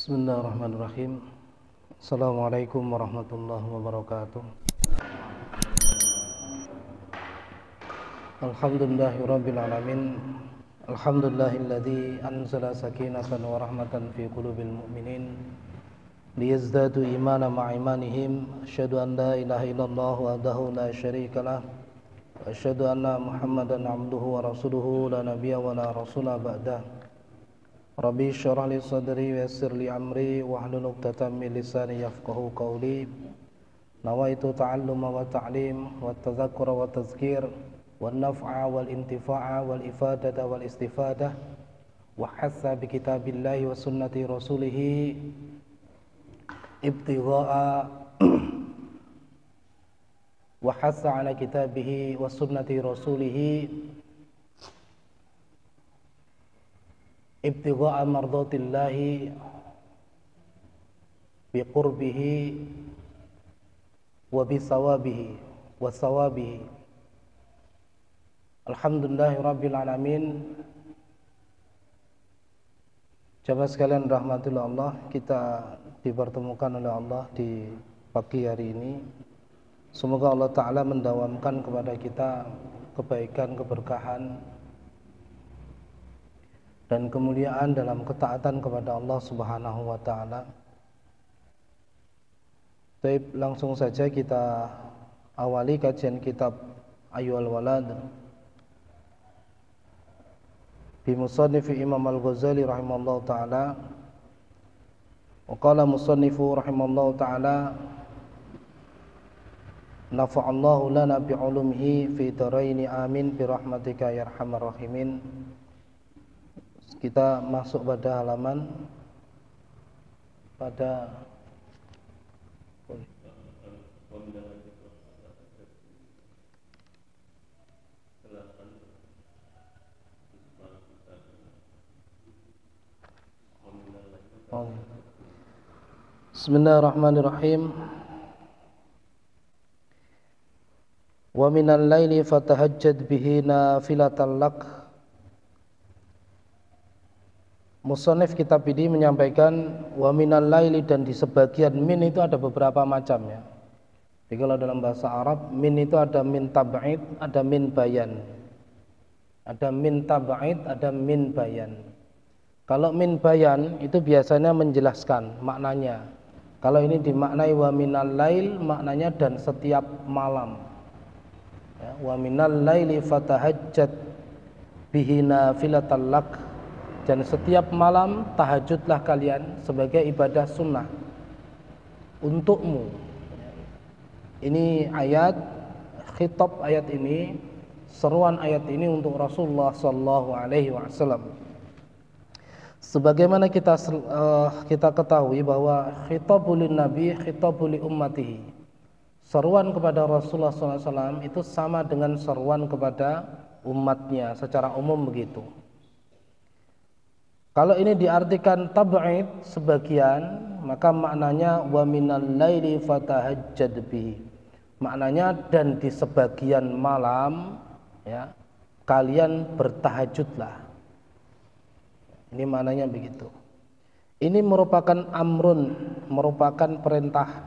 Bismillahirrahmanirrahim. Assalamualaikum warahmatullahi wabarakatuh. Alhamdulillahirabbil alamin. Alhamdulillahilladzi anzala sakinatan wa rahmatan fi qulubil mu'minin liyazdadu imanan ma'a imanihim. Asyhadu an la ilaha illallah wahdahu la syarikalah wa asyhadu anna Muhammadan abduhu wa rasuluhu la nabiyya wa la rasula ba'dah. Rabbi syrah li sadri wa yassir li amri wahlul 'uqdatam min lisani yafqahu qawli. Nawaitu ta'alluma wa ta'lim wa tadhakkura wa tazkir wan naf'a wal intifa'a wal ifadata wal istifadah wa hassa bi kitabillahi wa sunnati rasulih ibtigha'a wa hassa ala kitabihi wa sunnati rasulih ibtigha'a mardatillahi biqurbihi wa bisawabihi wa sawabihi. Alhamdulillahirabbil alamin. Jamaah sekalian rahmatullah Allah, kita dipertemukan oleh Allah di pagi hari ini. Semoga Allah Ta'ala mendawamkan kepada kita kebaikan, keberkahan dan kemuliaan dalam ketaatan kepada Allah Subhanahu wa Ta'ala. Baik, langsung saja kita awali kajian kitab Ayyuhal Walad bi musannif Imam Al-Ghazali rahimallahu ta'ala. Wa qala musannifu rahimallahu ta'ala nafa'allahu lana bi'ulumihi fi daraini amin bi rahmatika ya arhamar rahimin. Kita masuk pada halaman pada Bismillahirrahmanirrahim. Wa minal laili fatahajjad bihi nafilatan lak. Musannif kitab ini menyampaikan wa minal laili, dan di sebagian min itu ada beberapa macam ya. Jadi kalau dalam bahasa Arab min itu ada min tab'id, ada min bayan. Ada min tab'id, ada min bayan. Kalau min bayan itu biasanya menjelaskan maknanya. Kalau ini dimaknai wa minal lail, maknanya dan setiap malam. Ya, wa minal laili fatahajjad bihi nafilatan lak. Dan setiap malam tahajudlah kalian sebagai ibadah sunnah untukmu. Ini ayat, khitab ayat ini, seruan ayat ini untuk Rasulullah sallallahu alaihi wasallam. Sebagaimana kita ketahui bahwa khitabul nabi khitabul ummatihi. Seruan kepada Rasulullah sallallahu alaihi wasallam itu sama dengan seruan kepada umatnya secara umum begitu. Kalau ini diartikan tab'id sebagian, maka maknanya wa minal laili fatahajjad bihi. Maknanya dan di sebagian malam ya, kalian bertahajudlah. Ini maknanya begitu. Ini merupakan amrun, merupakan perintah.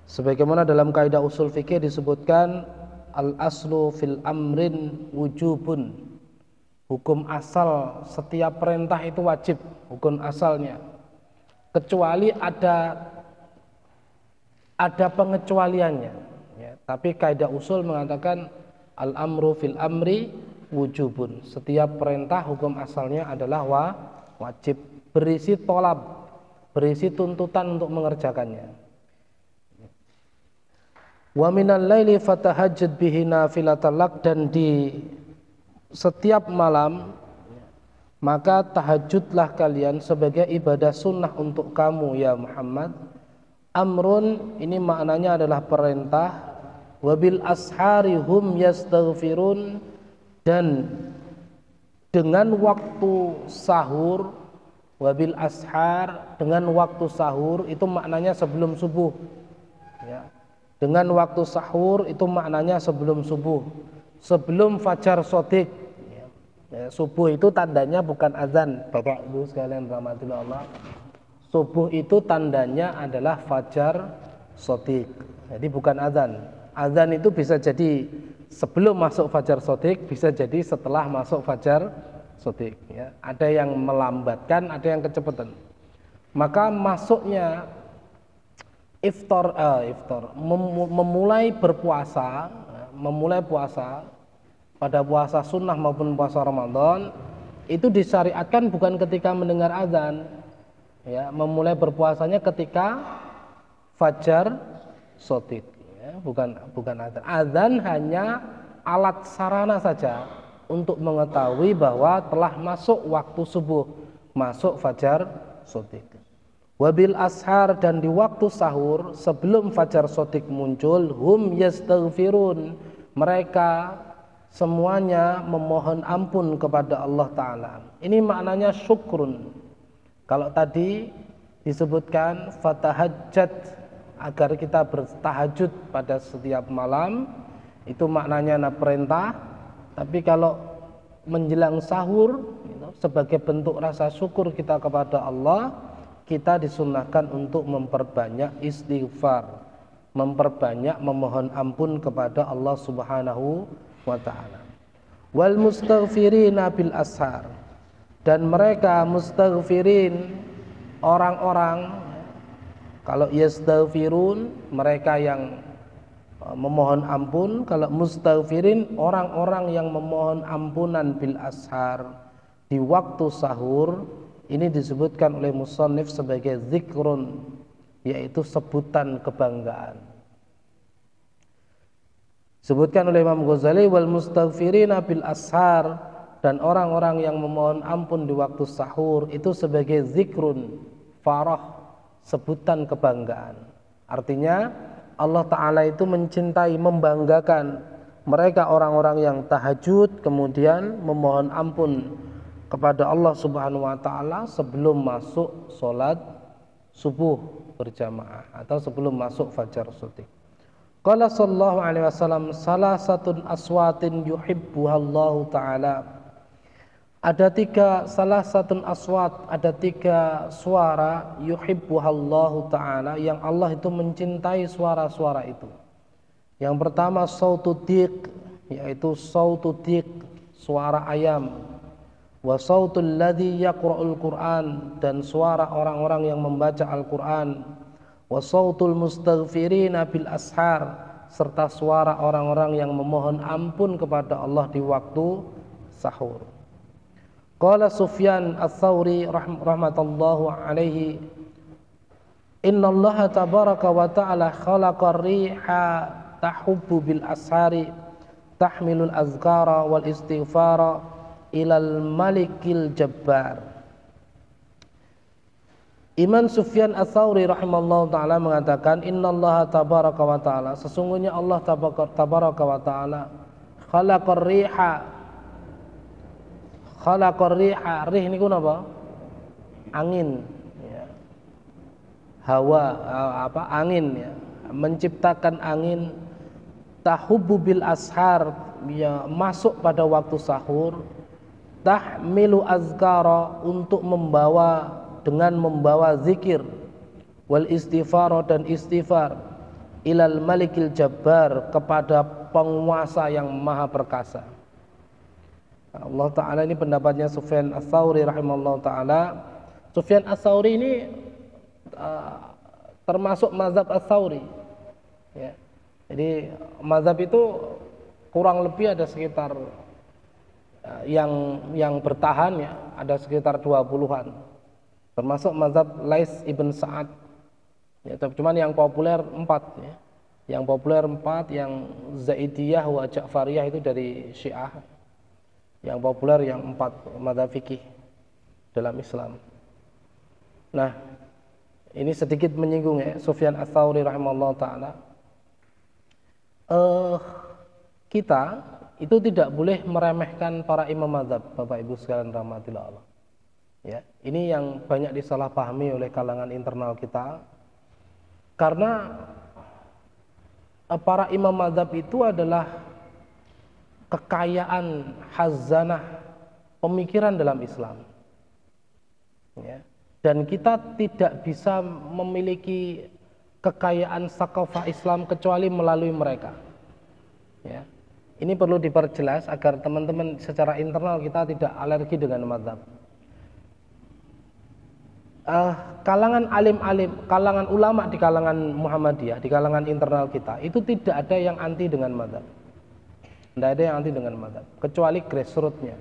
Sebagaimana dalam kaidah usul fikih disebutkan al-aslu fil amrin wujubun. Hukum asal setiap perintah itu wajib, hukum asalnya. Kecuali ada pengecualiannya ya. Tapi kaidah usul mengatakan al-amru fil amri wujubun. Setiap perintah hukum asalnya adalah wajib, berisi tolab, berisi tuntutan untuk mengerjakannya. Wa minal laili fatahajjad bihi nafilatan lak, dan di setiap malam maka tahajudlah kalian sebagai ibadah sunnah untuk kamu ya Muhammad. Amrun ini maknanya adalah perintah. Wabil ashari hum yastaghfirun, dan dengan waktu sahur. Wabil ashar, dengan waktu sahur itu maknanya sebelum subuh ya. Dengan waktu sahur itu maknanya sebelum subuh, sebelum fajar shodiq ya, subuh itu tandanya bukan azan, Bapak Ibu sekalian rahmatullah Allah. Subuh itu tandanya adalah fajar shadiq. Jadi bukan azan. Azan itu bisa jadi sebelum masuk fajar shadiq, bisa jadi setelah masuk fajar shadiq. Ya. Ada yang melambatkan, ada yang kecepatan. Maka masuknya iftar, memulai berpuasa, memulai puasa pada puasa sunnah maupun puasa Ramadan itu disyariatkan bukan ketika mendengar azan. Ya, memulai berpuasanya ketika fajar shadiq, ya, bukan azan. Azan hanya alat sarana saja untuk mengetahui bahwa telah masuk waktu subuh, masuk fajar shadiq. Wabil ashar, dan di waktu sahur sebelum fajar shadiq muncul, hum yastaghfirun, mereka semuanya memohon ampun kepada Allah Ta'ala. Ini maknanya syukrun. Kalau tadi disebutkan fatahajjat, agar kita bertahajud pada setiap malam, itu maknanya perintah. Tapi kalau menjelang sahur, sebagai bentuk rasa syukur kita kepada Allah, kita disunnahkan untuk memperbanyak istighfar, memperbanyak memohon ampun kepada Allah Subhanahu wa ta'ala. Wal mustaghfirina bil ashar, dan mereka mustaghfirin, orang-orang, kalau yastaghfirun mereka yang memohon ampun, kalau mustaghfirin orang-orang yang memohon ampunan bil ashar, di waktu sahur. Ini disebutkan oleh musannif sebagai zikrun, yaitu sebutan kebanggaan. Sebutkan oleh Imam Ghazali, wal mustaghfirina bil ashar, dan orang-orang yang memohon ampun di waktu sahur itu sebagai zikrun, farah, sebutan kebanggaan. Artinya Allah Ta'ala itu mencintai, membanggakan mereka orang-orang yang tahajud kemudian memohon ampun kepada Allah Subhanahu wa ta'ala sebelum masuk sholat subuh berjamaah atau sebelum masuk fajar shadiq. Qala sallallahu alaihi wasallam, salah satu aswatin yuhibbuhallahu ta'ala. Ada salah satu aswat, ada 3 suara yuhibbuhallahu ta'ala, yang Allah itu mencintai suara-suara itu. Yang pertama sautu diq, yaitu sautu diq, suara ayam. Wa sautul ladzi yaqra'ul Qur'an, dan suara orang-orang yang membaca Al-Qur'an. Wa sautul mustaghfirina bil ashar, serta suara orang-orang yang memohon ampun kepada Allah di waktu sahur. Qala Sufyan Ats-Tsauri rahmatullahu alaihi, innallaha tabaraka wa ta'ala khalaqa riha tahubbu bil ashari tahmilul azkara wal istighfara ilal malikil jabbar. Imam Sufyan Ats-Tsauri rahimallahu ta'ala mengatakan, innallaha tabaraka wa ta'ala, sesungguhnya Allah tabaraka wa ta'ala khalaqar riha, rih ini apa? Angin, ya. Hawa, angin, ya. Menciptakan angin, tahubbu bil ashar, ya, masuk pada waktu sahur, tahmilu azkara, untuk membawa, dengan membawa zikir, wal istighfar, dan istighfar, ilal malikil jabbar, kepada penguasa yang maha perkasa. Allah Ta'ala, ini pendapatnya Sufyan Ats-Tsauri rahimahullah ta'ala. Sufyan Ats-Tsauri ini termasuk mazhab Ats-Tsauri, ya. Jadi mazhab itu kurang lebih ada sekitar yang bertahan, ya, ada sekitar 20-an, termasuk mazhab Lais ibn Sa'ad, ya, cuman yang populer 4, ya. Yang populer 4, yang Zaidiyah wa Ja'fariyah itu dari Syiah. Yang populer yang 4 mazhab fikih dalam Islam. Nah, ini sedikit menyinggung, ya, Sufyan Ats-Tsauri rahimahullah ta'ala. Kita itu tidak boleh meremehkan para imam mazhab, Bapak Ibu sekalian rahmatillah Allah. Ya, ini yang banyak disalahpahami oleh kalangan internal kita. Karena para imam mazhab itu adalah kekayaan hazanah pemikiran dalam Islam, ya. dan kita tidak bisa memiliki kekayaan sakofah Islam kecuali melalui mereka. Ya. Ini perlu diperjelas agar teman-teman secara internal kita tidak alergi dengan mazhab. Kalangan alim-alim, kalangan ulama di kalangan Muhammadiyah, di kalangan internal kita itu tidak ada yang anti dengan mazhab. Tidak ada yang anti dengan mazhab, kecuali grassroots-nya.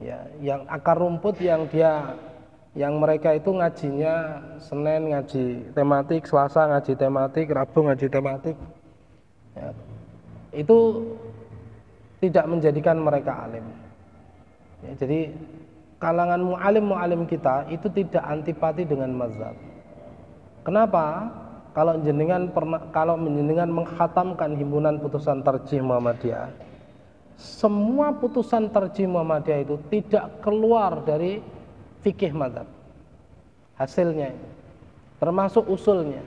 Ya, yang akar rumput yang mereka itu ngajinya Senin ngaji tematik, Selasa ngaji tematik, Rabu ngaji tematik. Ya, itu tidak menjadikan mereka alim. Ya, jadi kalangan mu'alim kita itu tidak antipati dengan mazhab. Kenapa? Kalau menjenengan mengkhatamkan himpunan putusan tarjih Muhammadiyah, semua putusan tarjih Muhammadiyah itu tidak keluar dari fikih mazhab. Hasilnya termasuk usulnya.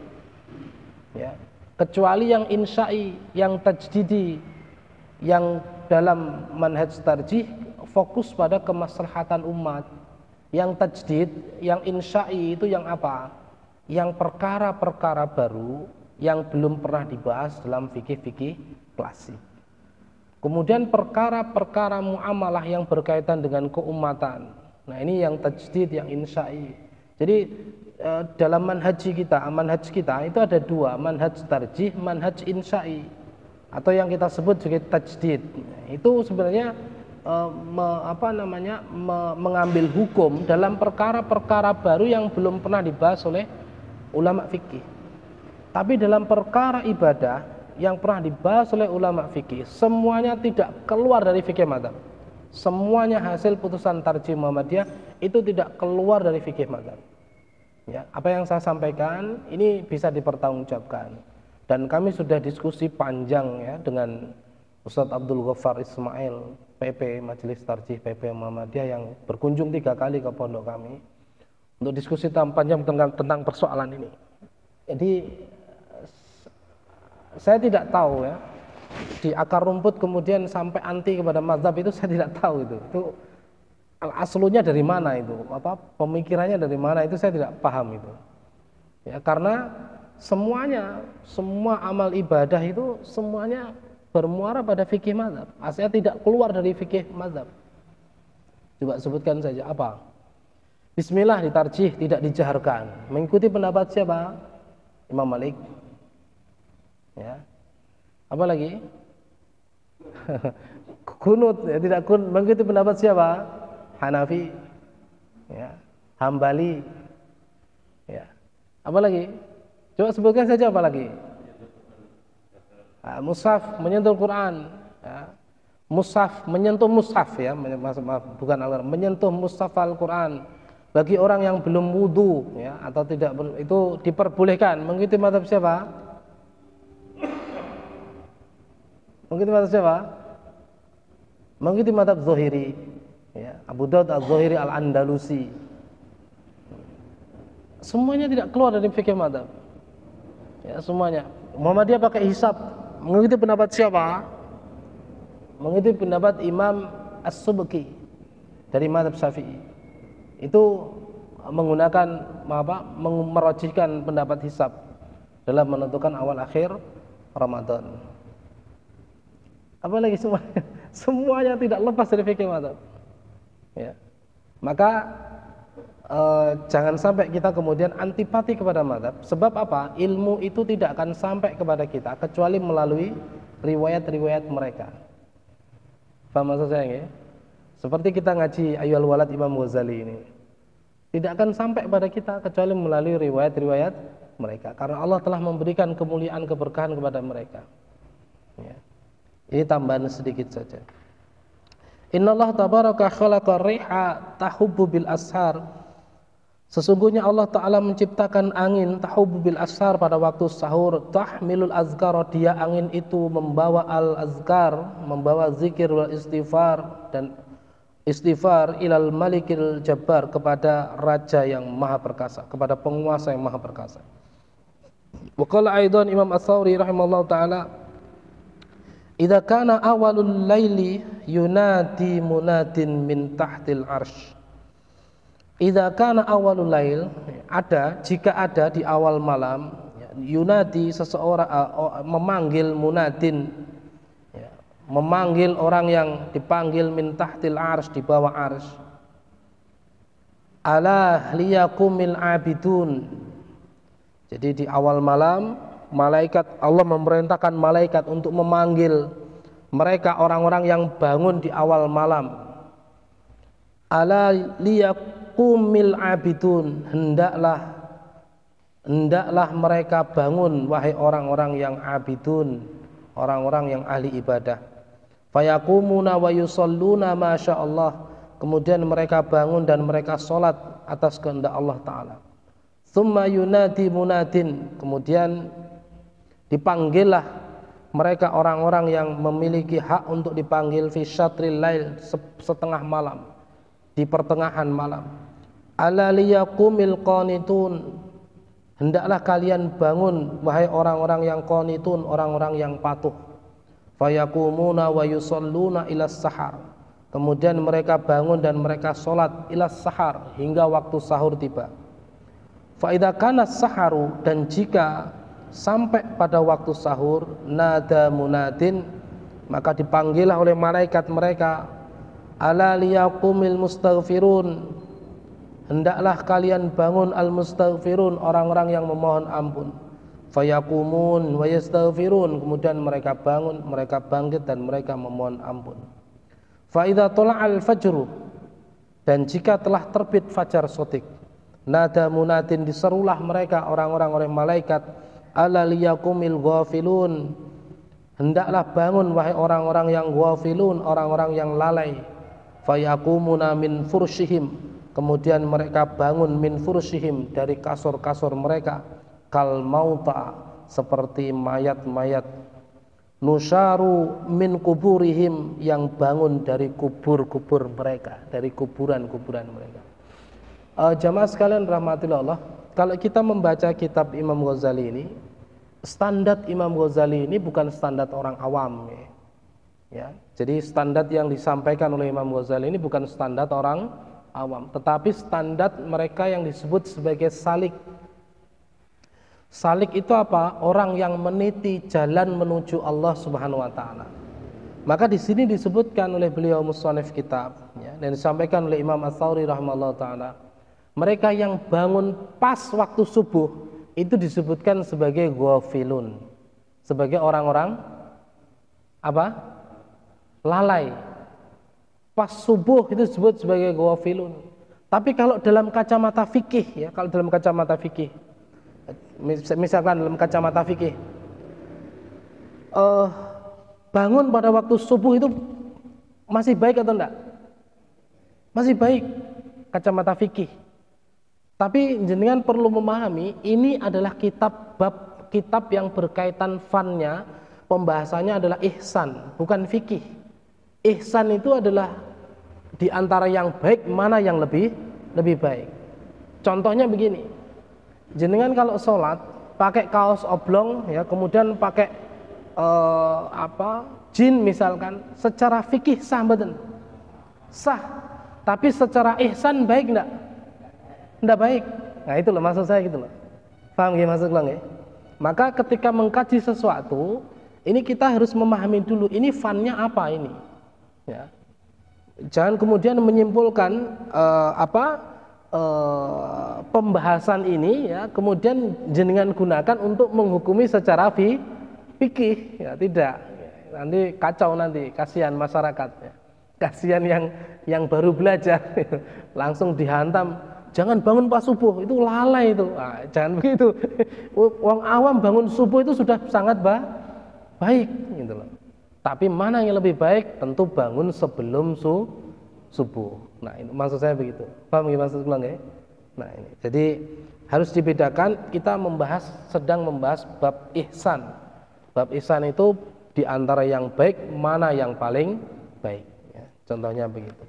Ya. Kecuali yang insya'i, yang tajdidi, yang dalam manhaj tarjih fokus pada kemaslahatan umat. Yang tajdid, yang insya'i itu yang apa? Yang perkara-perkara baru yang belum pernah dibahas dalam fikih-fikih klasik. Kemudian perkara-perkara muamalah yang berkaitan dengan keumatan. Nah, ini yang tajdid, yang insya'i. Jadi dalam manhaj kita itu ada dua, manhaj tarjih, manhaj insya'i, atau yang kita sebut sebagai tajdid. Itu sebenarnya mengambil hukum dalam perkara-perkara baru yang belum pernah dibahas oleh ulama fikih. Tapi dalam perkara ibadah yang pernah dibahas oleh ulama fikih, semuanya tidak keluar dari fikih mazhab. Semuanya hasil putusan tarjih Muhammadiyah itu tidak keluar dari fikih mazhab. Ya, apa yang saya sampaikan ini bisa dipertanggungjawabkan. Dan kami sudah diskusi panjang ya dengan Ustadz Abdul Ghaffar Ismail, PP Majelis Tarjih PP Muhammadiyah, yang berkunjung 3 kali ke pondok kami untuk diskusi panjang tentang persoalan ini. Jadi saya tidak tahu ya, di akar rumput kemudian sampai anti kepada mazhab itu saya tidak tahu itu aslunya dari mana itu, pemikirannya dari mana itu saya tidak paham itu. Ya, karena semua amal ibadah itu semuanya bermuara pada fikih mazhab. Aslinya tidak keluar dari fikih mazhab. Coba sebutkan saja apa? Bismillah ditarjih, tidak dijaharkan. Mengikuti pendapat siapa? Imam Malik. Ya. Apa lagi? Kunut, ya, tidak mengikuti pendapat siapa? Hanafi, ya, Hambali, ya. Apa lagi? Coba sebutkan saja apa lagi? Mushaf, menyentuh Quran, ya. Mushaf, menyentuh mushaf ya, bukan Al-Quran, menyentuh mushaf Al-Quran. Bagi orang yang belum wudu, ya, atau tidak itu diperbolehkan. Mengikuti mazhab siapa? Mengikuti mazhab siapa? Mengikuti mazhab Zuhiri. Ya, Abu Daud Al-Zuhiri Al-Andalusi. Semuanya tidak keluar dari fikih mazhab. Ya, semuanya. Muhammadiyah pakai hisab. Mengikuti pendapat siapa? Mengikuti pendapat Imam As-Subki dari mazhab Syafi'i. Itu menggunakan merojihkan pendapat hisab dalam menentukan awal akhir Ramadan. Apalagi semuanya tidak lepas dari fikih mazhab. Ya. Maka jangan sampai kita kemudian antipati kepada mazhab. Sebab apa? Ilmu itu tidak akan sampai kepada kita kecuali melalui riwayat-riwayat mereka. Paham maksud saya ya? Seperti kita ngaji Ayyuhal Walad Imam Ghazali ini, tidak akan sampai pada kita kecuali melalui riwayat-riwayat mereka. Karena Allah telah memberikan kemuliaan, keberkahan kepada mereka. Ya. Ini tambahan sedikit saja. Innallaha tabaraka khalaqa riha tahubbu bil ashar. Sesungguhnya Allah Ta'ala menciptakan angin tahubbu bil ashar pada waktu sahur. Tahmilul azkar, dia angin itu membawa al-azkar, membawa zikir wal istighfar dan istighfar ilal malikil jabbar, kepada raja yang maha perkasa, kepada penguasa yang maha perkasa. Wa qala aidan Imam Ats-Tsauri rahimallahu taala, idza kana awalul laili yunadi munadin min tahtil arsh idza kana awalul lail, jika ada di awal malam, yunadi seseorang memanggil munadin, memanggil orang yang dipanggil min tahtil arsy, di bawah arsy, ala liyakumil abidun. Jadi di awal malam Allah memerintahkan malaikat untuk memanggil mereka orang-orang yang bangun di awal malam. Ala liyakumil abidun, hendaklah mereka bangun, wahai orang-orang yang abidun, orang-orang yang ahli ibadah. Fayakumuna wa yusalluna masyaallah, kemudian mereka bangun dan mereka sholat atas kehendak Allah Ta'ala. Tsumma yunadi munadin, kemudian dipanggillah mereka orang-orang yang memiliki hak untuk dipanggil fi syatril lail, setengah malam, di pertengahan malam. Ala liyakumil qanitun, hendaklah kalian bangun, wahai orang-orang yang qanitun, orang-orang yang patuh. Fayakumuna wa yusalluna ilas sahar, kemudian mereka bangun dan mereka sholat ilas sahar, hingga waktu sahur tiba. Fa idza kana saharu, dan jika sampai pada waktu sahur, nada munadin, maka dipanggillah oleh malaikat mereka, ala liyakumil mustaghfirun, hendaklah kalian bangun al mustaghfirun, orang-orang yang memohon ampun. Fayakumun wa yastaghfirun, kemudian mereka bangun, mereka bangkit dan mereka memohon ampun. Fa idza tala'al fajru, dan jika telah terbit fajar shadiq, nada munadin, diserulah mereka orang-orang oleh malaikat, ala liyakumil ghafilun, hendaklah bangun, wahai orang-orang yang ghafilun, orang-orang yang lalai. Fayakumuna min fursyihim, kemudian mereka bangun min fursyihim, dari kasur-kasur mereka, kal mauta, seperti mayat-mayat, nusyaru min kuburihim, yang bangun dari kubur-kubur mereka, dari kuburan-kuburan mereka. Jamaah sekalian rahmatillah Allah, kalau kita membaca kitab Imam Ghazali ini, standar Imam Ghazali ini bukan standar orang awam, ya. Jadi standar yang disampaikan oleh Imam Ghazali ini bukan standar orang awam, tetapi standar mereka yang disebut sebagai salik. Salik itu apa? Orang yang meniti jalan menuju Allah Subhanahu wa taala. Maka di sini disebutkan oleh beliau musannif kitab, ya, dan disampaikan oleh Imam Ats-Tsauri rahimahullah taala, mereka yang bangun pas waktu subuh itu disebutkan sebagai ghafilun, sebagai orang-orang apa? Lalai. Pas subuh itu disebut sebagai ghafilun. Tapi kalau dalam kacamata fikih, ya, kalau dalam kacamata fikih, misalkan dalam kacamata fikih, bangun pada waktu subuh itu masih baik atau enggak? Masih baik kacamata fikih. Tapi jenengan perlu memahami, ini adalah kitab yang berkaitan fannya, pembahasannya adalah ihsan, bukan fikih. Ihsan itu adalah di antara yang baik, mana yang lebih baik. Contohnya begini, jenengan kalau sholat pakai kaos oblong, ya, kemudian pakai jin misalkan, secara fikih sah betul, sah. Tapi secara ihsan baik enggak? Enggak baik. Nah itu loh maksud saya, gitu loh. Paham ya maksud gue? Maka ketika mengkaji sesuatu, ini kita harus memahami dulu ini fannya apa ini. Ya. Jangan kemudian menyimpulkan pembahasan ini, ya, kemudian jenengan gunakan untuk menghukumi secara fikih, ya, tidak. Nanti kacau, nanti kasihan masyarakat, ya. Kasihan yang baru belajar langsung dihantam, jangan bangun pas subuh, itu lalai itu. Nah, jangan begitu. Wong awam bangun subuh itu sudah sangat baik, gitu loh. Tapi mana yang lebih baik? Tentu bangun sebelum subuh. Nah, ini maksud saya begitu. Paham ya maksud saya? Nah, ini. Jadi harus dibedakan, kita sedang membahas bab ihsan. Bab ihsan itu di antara yang baik, mana yang paling baik, ya. Contohnya begitu.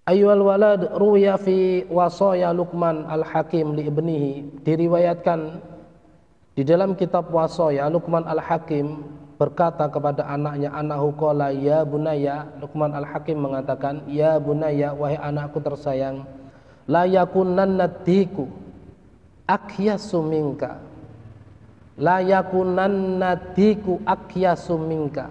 Ayyuhal walad ruya fi wasaya Luqman al-Hakim li ibnihi, diriwayatkan di dalam kitab wasaya Luqman al-Hakim berkata kepada anaknya, anahu qala ya bunayya, Luqman Al-Hakim mengatakan, ya bunayya, wahai anakku tersayang, la yakunanna diku akyasu minka, la yakunanna diku akyasu minka,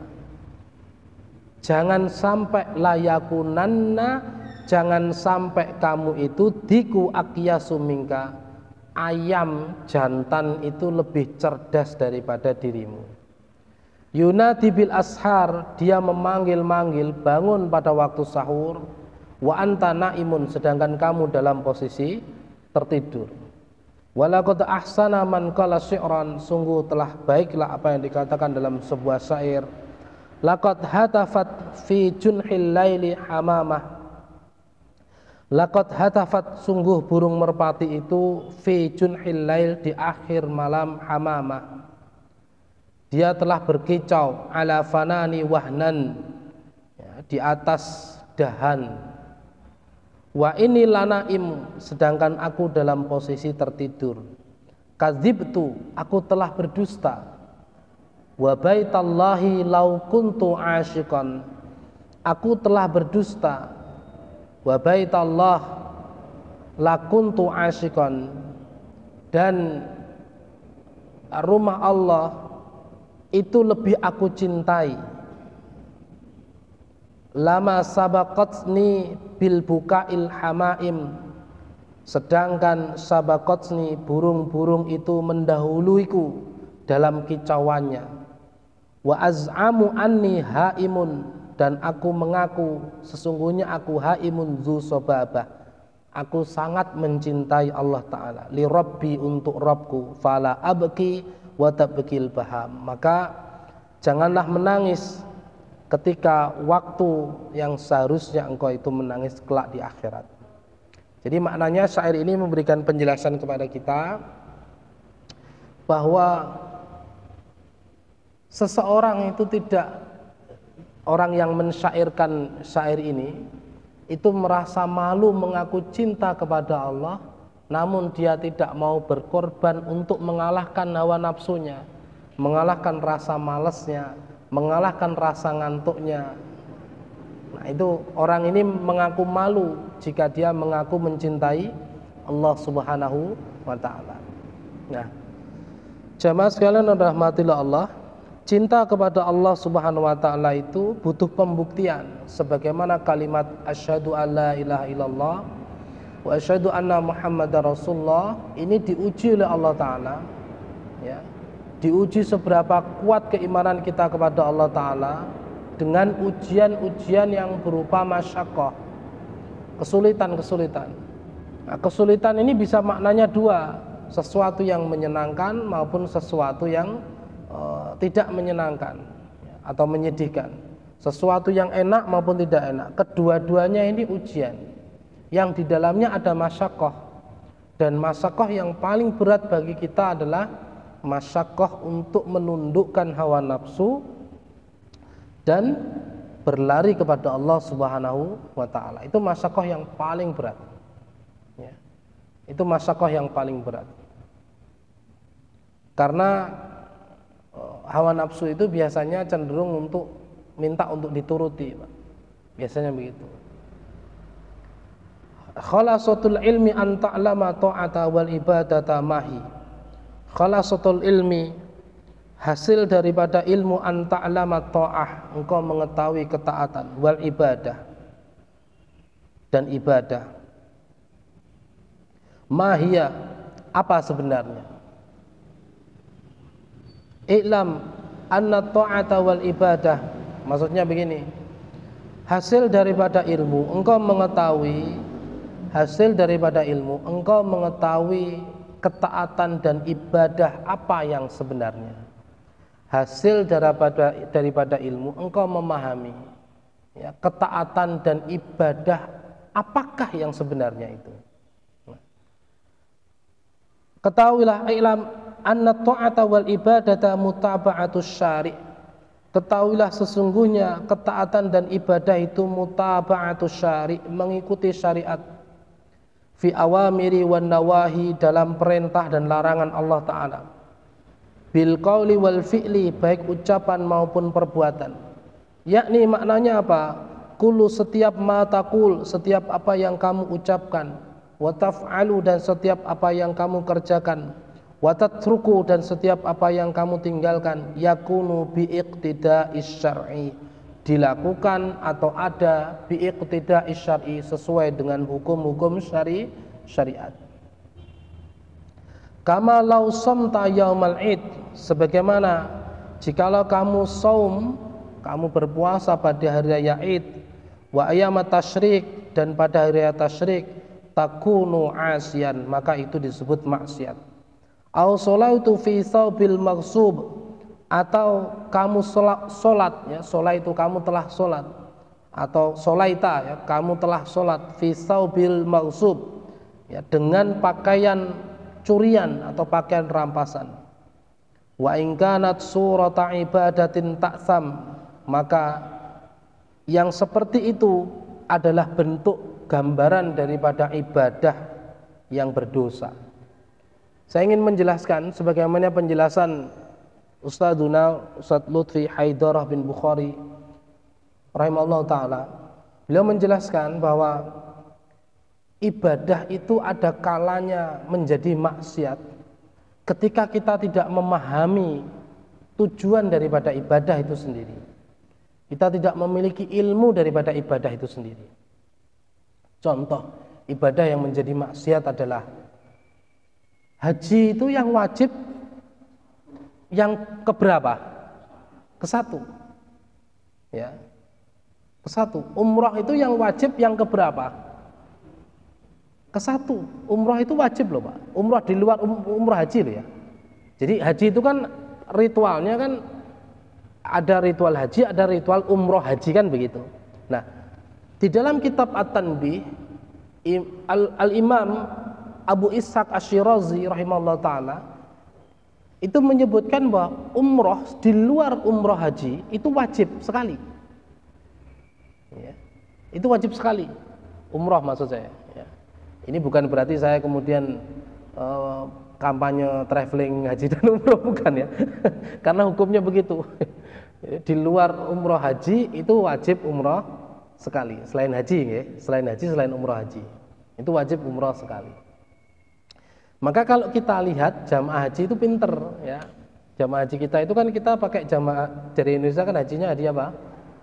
jangan sampai la yakunanna, jangan sampai kamu itu diku akyasu minka, ayam jantan itu lebih cerdas daripada dirimu. Yunadi bil ashar, dia memanggil-manggil bangun pada waktu sahur, wa anta naimun, sedangkan kamu dalam posisi tertidur. Walaqad ahsana man qala syi'ran, sungguh telah baiklah apa yang dikatakan dalam sebuah syair, laqad hatafat fi junhil laili hamamah, laqad hatafat, sungguh burung merpati itu fi junhil lail, di akhir malam, hamamah, dia telah berkicau, ala fanani wahnan, ya, di atas dahan, wa ini lanaim, sedangkan aku dalam posisi tertidur, kadzibtu, aku telah berdusta, wa baitallahi lau kuntu asyikan, aku telah berdusta, wa baitallah la kuntu asyikan, dan rumah Allah itu lebih aku cintai. Lama sabaqatni bil bukail hamaim, sedangkan sabaqatni, burung-burung itu mendahuluiku dalam kicauannya. Wa az'amu anni haimun, dan aku mengaku sesungguhnya aku haimun zu sobabah, aku sangat mencintai Allah Ta'ala, li rabbi, untuk Rabbku, fala abki wa tabkil baham, maka janganlah menangis ketika waktu yang seharusnya engkau itu menangis kelak di akhirat. Jadi maknanya syair ini memberikan penjelasan kepada kita bahwa seseorang itu tidak, orang yang mensyairkan syair ini itu merasa malu mengaku cinta kepada Allah, namun dia tidak mau berkorban untuk mengalahkan hawa nafsunya, mengalahkan rasa malasnya, mengalahkan rasa ngantuknya. Nah, itu orang ini mengaku malu jika dia mengaku mencintai Allah Subhanahu wa ta'ala. Nah, jamaah sekalian rahmatillah Allah, cinta kepada Allah Subhanahu wa ta'ala itu butuh pembuktian, sebagaimana kalimat asyhadu alla ilaha illallah wa asyhadu anna muhammadar rasulullah ini diuji oleh Allah Ta'ala, ya, diuji seberapa kuat keimanan kita kepada Allah Ta'ala dengan ujian-ujian yang berupa masyaqqah, kesulitan-kesulitan. Nah, kesulitan ini bisa maknanya dua, sesuatu yang menyenangkan maupun sesuatu yang tidak menyenangkan atau menyedihkan, sesuatu yang enak maupun tidak enak. Kedua-duanya ini ujian yang di dalamnya ada masyaqqah, dan masyaqqah yang paling berat bagi kita adalah masyaqqah untuk menundukkan hawa nafsu dan berlari kepada Allah Subhanahu wa ta'ala. Itu masyaqqah yang paling berat, ya. Itu masyaqqah yang paling berat, karena hawa nafsu itu biasanya cenderung untuk minta untuk dituruti, Pak. Biasanya begitu. Khalasatul ilmi an ta'lama ta'ata wal ibadata mahi. Khalasatul ilmi, hasil daripada ilmu, an ta'lama ta'ah, engkau mengetahui ketaatan, wal ibadah, dan ibadah. Mahia, apa sebenarnya? I'lam anna ta'ata wal ibadah, maksudnya begini, hasil daripada ilmu, engkau mengetahui, hasil daripada ilmu, engkau mengetahui ketaatan dan ibadah apa yang sebenarnya. Hasil daripada ilmu, engkau memahami, ya, ketaatan dan ibadah apakah yang sebenarnya itu. Ketahuilah, i'lam anna ta'ata wal ibadata mutaba'atus syari'. Ketahuilah sesungguhnya ketaatan dan ibadah itu mutaba'atus syari', mengikuti syariat, fi awamiri wan nawahi, dalam perintah dan larangan Allah Ta'ala, bil qauli wal fi'li, baik ucapan maupun perbuatan. Yakni maknanya apa? Kullu, setiap ma taqul, setiap apa yang kamu ucapkan, wa taf'alu, dan setiap apa yang kamu kerjakan, wa tatruku, dan setiap apa yang kamu tinggalkan, yakunu bi iqtida'is syar'i, dilakukan atau ada bi iqtida'is syar'i, sesuai dengan hukum-hukum syariat. Kama law samta yaumal id, sebagaimana jikalau kamu saum, kamu berpuasa pada hari raya Id, wa ayyamat tasyrik, dan pada hari raya tasyrik, takunu asiyan, maka itu disebut maksiat. Au sholatu fi thawbil maghsub, atau kamu sholat ya, sholat itu kamu telah sholat, atau sholaita ya, kamu telah sholat, fi thawbil maghsub ya, dengan pakaian curian atau pakaian rampasan. Wa in kanat surata ibadatin ta'sam, maka yang seperti itu adalah bentuk gambaran daripada ibadah yang berdosa. Saya ingin menjelaskan sebagaimana penjelasan Ustadz Lutfi Haidarah bin Bukhari rahimahullah ta'ala. Beliau menjelaskan bahwa ibadah itu ada kalanya menjadi maksiat ketika kita tidak memahami tujuan daripada ibadah itu sendiri. Kita tidak memiliki ilmu daripada ibadah itu sendiri. Contoh ibadah yang menjadi maksiat adalah haji itu yang wajib yang keberapa? Kesatu. Ya. Kesatu. Umrah itu yang wajib yang keberapa? Kesatu. Umrah itu wajib loh Pak. Umrah di luar umrah haji loh ya. Jadi haji itu kan ritualnya kan ada ritual haji, ada ritual umroh haji kan begitu. Nah, di dalam kitab At-Tanbih, Al-Imam Abu Ishaq Asy-Syirazi rahimahullah ta'ala itu menyebutkan bahwa umroh di luar umroh haji itu wajib sekali ya. Itu wajib sekali umroh maksud saya ya. Ini bukan berarti saya kemudian kampanye traveling haji dan umroh, bukan ya. Karena hukumnya begitu. Di luar umroh haji itu wajib umroh sekali. Selain haji ya, selain umroh haji itu wajib umroh sekali. Maka kalau kita lihat jamaah haji itu pinter ya. Jamaah haji kita itu kan kita pakai jamaah dari Indonesia kan hajinya haji apa?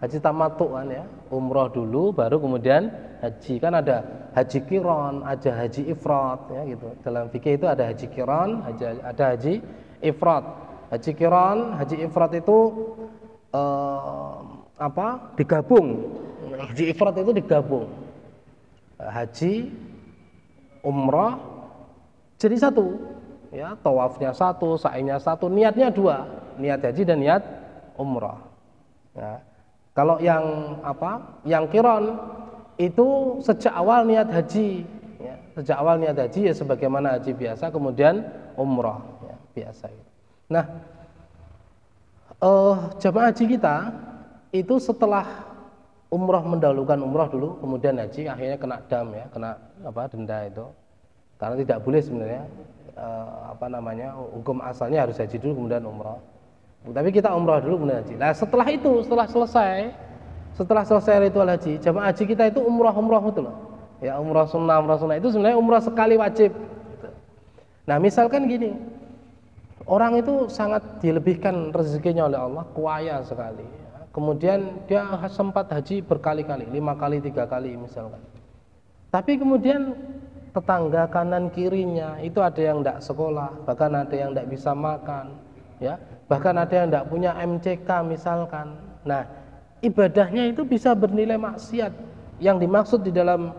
Haji tamattu kan ya. Umroh dulu baru kemudian haji. Kan ada haji qiran, ada haji ifrat ya gitu. Dalam fikih itu ada haji qiran, ada haji ifrat. Haji qiran, haji ifrat itu digabung. Haji ifrat itu digabung. Haji umrah jadi satu ya, tawafnya satu, sa'inya satu, niatnya dua, niat haji dan niat umrah ya. Kalau yang yang qiran itu sejak awal niat haji ya. Sejak awal niat haji ya sebagaimana haji biasa, kemudian umrah ya, biasa gitu. Nah, jamaah haji kita itu setelah umrah mendahulukan umrah dulu, kemudian haji, akhirnya kena dam ya, kena denda itu. Karena tidak boleh sebenarnya hukum asalnya harus haji dulu kemudian umrah. Tapi kita umrah dulu kemudian haji. Nah, setelah itu, setelah selesai ritual haji, jamaah haji kita itu umrah itu loh. Ya, umrah sunnah itu sebenarnya umrah sekali wajib. Nah, misalkan gini. Orang itu sangat dilebihkan rezekinya oleh Allah, kaya sekali. Kemudian dia sempat haji berkali-kali, 5 kali, 3 kali misalkan. Tapi kemudian tetangga kanan kirinya itu ada yang tidak sekolah, bahkan ada yang tidak bisa makan, ya, bahkan ada yang tidak punya MCK misalkan. Nah, ibadahnya itu bisa bernilai maksiat. Yang dimaksud di dalam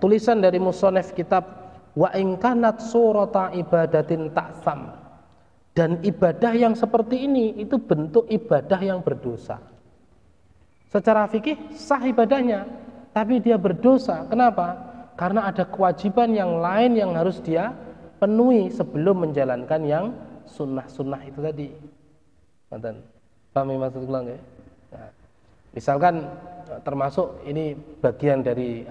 tulisan dari musonef kitab wa in kanat surata ibadatin ta'sam, dan ibadah yang seperti ini itu bentuk ibadah yang berdosa. Secara fikih sah ibadahnya, tapi dia berdosa. Kenapa? Karena ada kewajiban yang lain yang harus dia penuhi sebelum menjalankan yang sunnah-sunnah itu tadi. Paham maksudnya nggak? Nah, misalkan termasuk ini bagian dari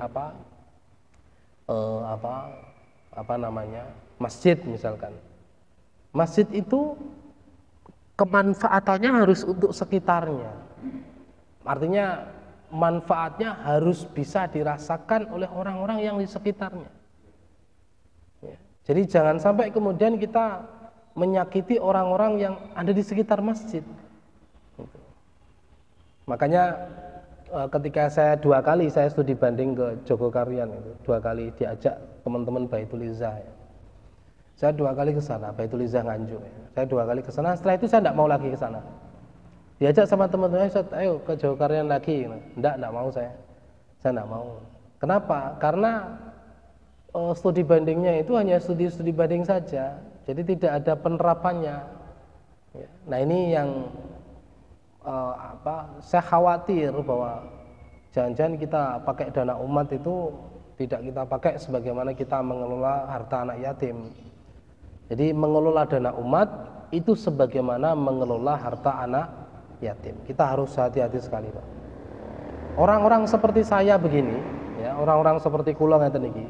masjid misalkan. Masjid itu kemanfaatannya harus untuk sekitarnya. Artinya manfaatnya harus bisa dirasakan oleh orang-orang yang di sekitarnya. Ya. Jadi jangan sampai kemudian kita menyakiti orang-orang yang ada di sekitar masjid. Gitu. Makanya ketika saya 2 kali saya studi banding ke Jogokarian itu, 2 kali diajak teman-teman Baitul Izzah ya. Saya 2 kali ke sana, Baitul Izzah Nganjuk ya. Saya 2 kali ke sana, setelah itu saya tidak mau lagi ke sana. Diajak sama teman-teman, ayo ke Jogokarian lagi. Enggak mau saya. Saya enggak mau. Kenapa? Karena studi bandingnya itu hanya studi banding saja. Jadi tidak ada penerapannya. Ya. Nah, ini yang saya khawatir bahwa jangan-jangan kita pakai dana umat itu tidak kita pakai sebagaimana kita mengelola harta anak yatim. Jadi mengelola dana umat itu sebagaimana mengelola harta anak yatim. Kita harus hati-hati sekali, Pak. Orang-orang seperti saya begini, ya, orang-orang seperti kula ngeten iki,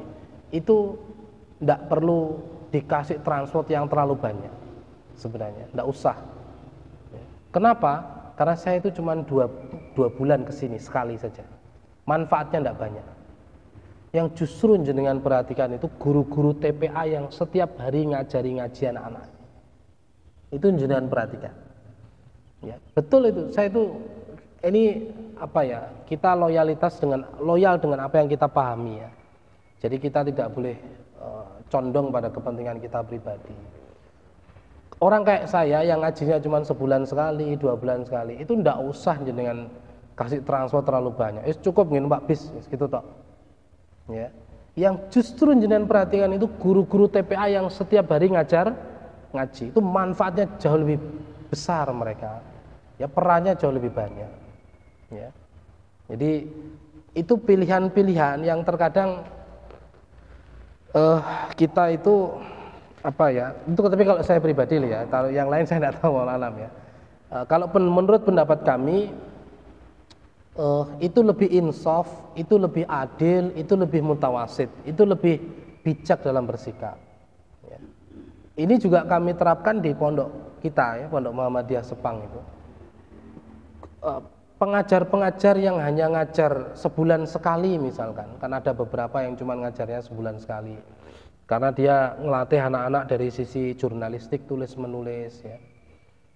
itu tidak perlu dikasih transport yang terlalu banyak sebenarnya, tidak usah. Ya. Kenapa? Karena saya itu cuma 2 bulan kesini sekali saja, manfaatnya tidak banyak. Yang justru jenengan perhatikan itu guru-guru TPA yang setiap hari ngajari ngaji anak-anak. Itu jenengan perhatikan. Ya, betul itu. Saya itu ini kita loyal dengan apa yang kita pahami ya. Jadi kita tidak boleh condong pada kepentingan kita pribadi. Orang kayak saya yang ngajinya cuma sebulan sekali, 2 bulan sekali, itu ndak usah jenengan kasih transport terlalu banyak. Cukup ngene Pak bis gitu toh. Ya. Yang justru jenengan perhatikan itu guru-guru TPA yang setiap hari ngajar ngaji, itu manfaatnya jauh lebih besar mereka. Ya, perannya jauh lebih banyak. Ya. Jadi itu pilihan-pilihan yang terkadang kita itu tapi kalau saya pribadi ya, kalau yang lain saya tidak tahu alam ya. Kalau menurut pendapat kami itu lebih insaf, itu lebih adil, itu lebih mutawasid, itu lebih bijak dalam bersikap. Ya. Ini juga kami terapkan di pondok kita ya, Pondok Muhammadiyah Sepang itu. Pengajar-pengajar yang hanya ngajar sebulan sekali misalkan, kan ada beberapa yang cuma ngajarnya sebulan sekali. Karena dia ngelatih anak-anak dari sisi jurnalistik, tulis menulis ya,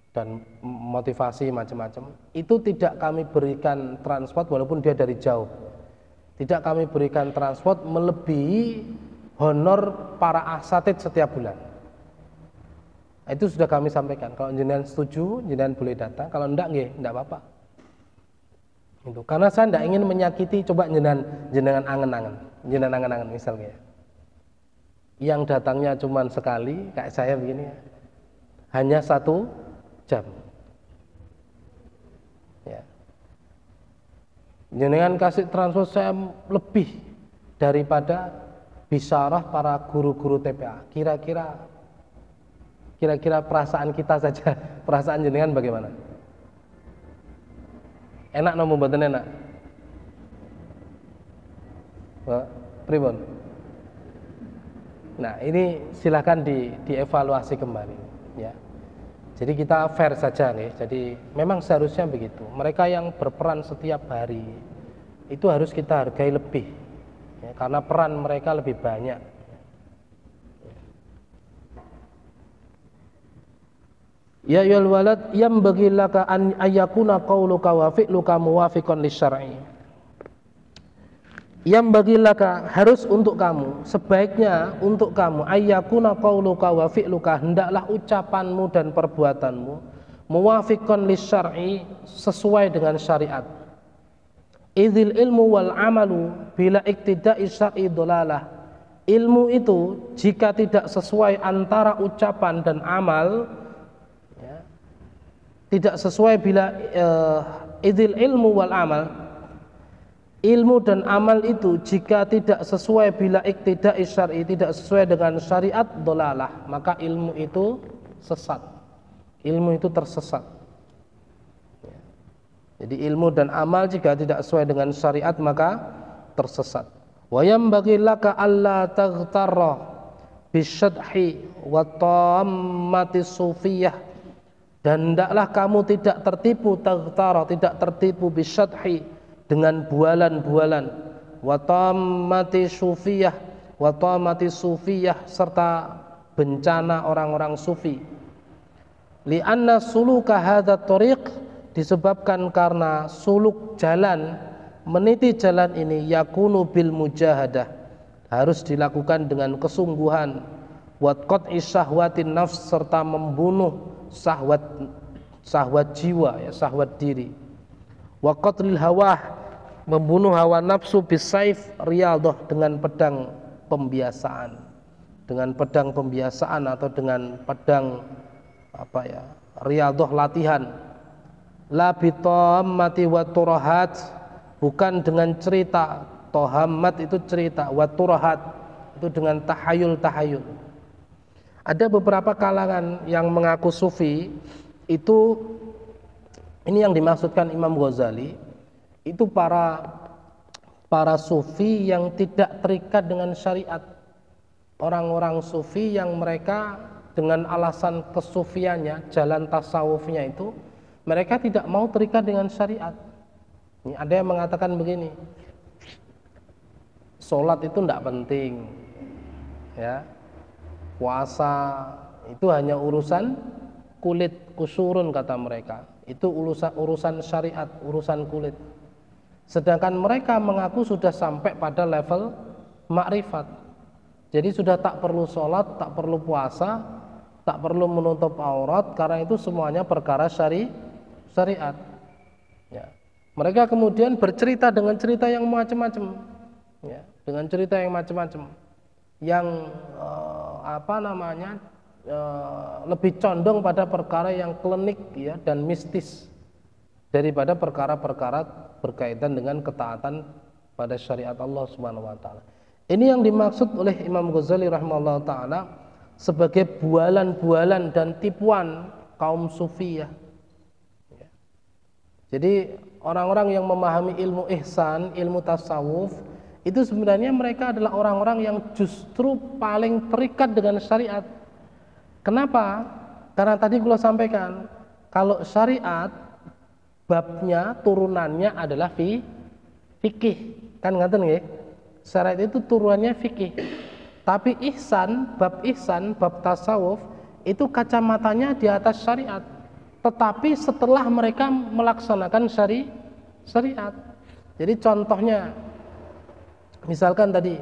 dan motivasi macam-macam. Itu tidak kami berikan transport walaupun dia dari jauh. Tidak kami berikan transport melebihi honor para asatid setiap bulan. Itu sudah kami sampaikan. Kalau jenengan setuju, jenengan boleh datang. Kalau enggak apa-apa. Itu. Karena saya tidak ingin menyakiti, coba jenengan angen-angen misalnya. Yang datangnya cuma sekali, kayak saya begini ya, hanya 1 jam. Ya. Jenengan kasih transport saya lebih daripada bisyarah para guru-guru TPA. Kira-kira perasaan kita saja, perasaan jenengan bagaimana? Enak nopo mboten enak? Pak, pripun? Nah, ini silakan dievaluasi kembali ya. Jadi kita fair saja nih. Jadi memang seharusnya begitu. Mereka yang berperan setiap hari itu harus kita hargai lebih ya, karena peran mereka lebih banyak. Ya ayyuhal walad yambaghi laka an ayyakuna qauluka wa fi'luka muwafiqan lisyar'i. Yambaghi laka, harus untuk kamu, sebaiknya untuk kamu, ayyakuna qauluka wa fi'luka, hendaklah ucapanmu dan perbuatanmu muwafiqan lisyar'i, sesuai dengan syariat. Idzil ilmu wal amalu bila iktida'i syar'i dolalah. Ilmu itu jika tidak sesuai antara ucapan dan amal ya, tidak sesuai bila idzil ilmu wal amal, ilmu dan amal itu jika tidak sesuai bila iktida'i syar'i, tidak sesuai dengan syariat, dolalah, maka ilmu itu sesat. Ilmu itu tersesat. Jadi ilmu dan amal jika tidak sesuai dengan syariat maka tersesat. Wa yambaghi laka alla taghtarra bisyadhi wa tammati sufiyah, dan hendaklah kamu tidak tertipu, taghtara, tidak tertipu bisyadhi, dengan bualan-bualan, wa tammati sufiyah, wa tammati sufiyah, serta bencana orang-orang sufi. Li'anna suluka hadha tariq, disebabkan karena suluk jalan, meniti jalan ini, yakunu bil mujahadah, harus dilakukan dengan kesungguhan, wa qat'i syahwatin nafs, serta membunuh syahwat jiwa, ya, syahwat diri, wa qatlil hawah, membunuh hawa nafsu, bisaif riyadhah, dengan pedang pembiasaan, atau dengan pedang riyadhah, latihan. La bitammati wa turahat, bukan dengan cerita. Tohammat itu cerita, wa turahat itu dengan tahayul. Ada beberapa kalangan yang mengaku sufi itu, ini yang dimaksudkan Imam Ghazali, itu para sufi yang tidak terikat dengan syariat. Orang-orang sufi yang mereka dengan alasan kesufiannya, jalan tasawufnya itu, mereka tidak mau terikat dengan syariat. Ini ada yang mengatakan begini, sholat itu tidak penting, ya, puasa itu hanya urusan kulit, kusurun kata mereka, itu urusan syariat, urusan kulit. Sedangkan mereka mengaku sudah sampai pada level makrifat, jadi sudah tak perlu sholat, tak perlu puasa, tak perlu menutup aurat, karena itu semuanya perkara syariat. Ya. Mereka kemudian bercerita dengan cerita yang macam-macam, ya, dengan cerita yang macam-macam, yang lebih condong pada perkara yang klinik, ya, dan mistis daripada perkara-perkara berkaitan dengan ketaatan pada syariat Allah Subhanahu wa taala. Ini yang dimaksud oleh Imam Ghazali rahimahullah taala sebagai bualan-bualan dan tipuan kaum sufi, ya. Jadi orang-orang yang memahami ilmu ihsan, ilmu tasawuf, itu sebenarnya mereka adalah orang-orang yang justru paling terikat dengan syariat. Kenapa? Karena tadi saya sampaikan, kalau syariat babnya, turunannya adalah fikih, kan ngaten nggih? Syariat itu turunannya fikih. Tapi ihsan, bab tasawuf itu kacamatanya di atas syariat. Tetapi setelah mereka melaksanakan syariat. Jadi contohnya, misalkan tadi,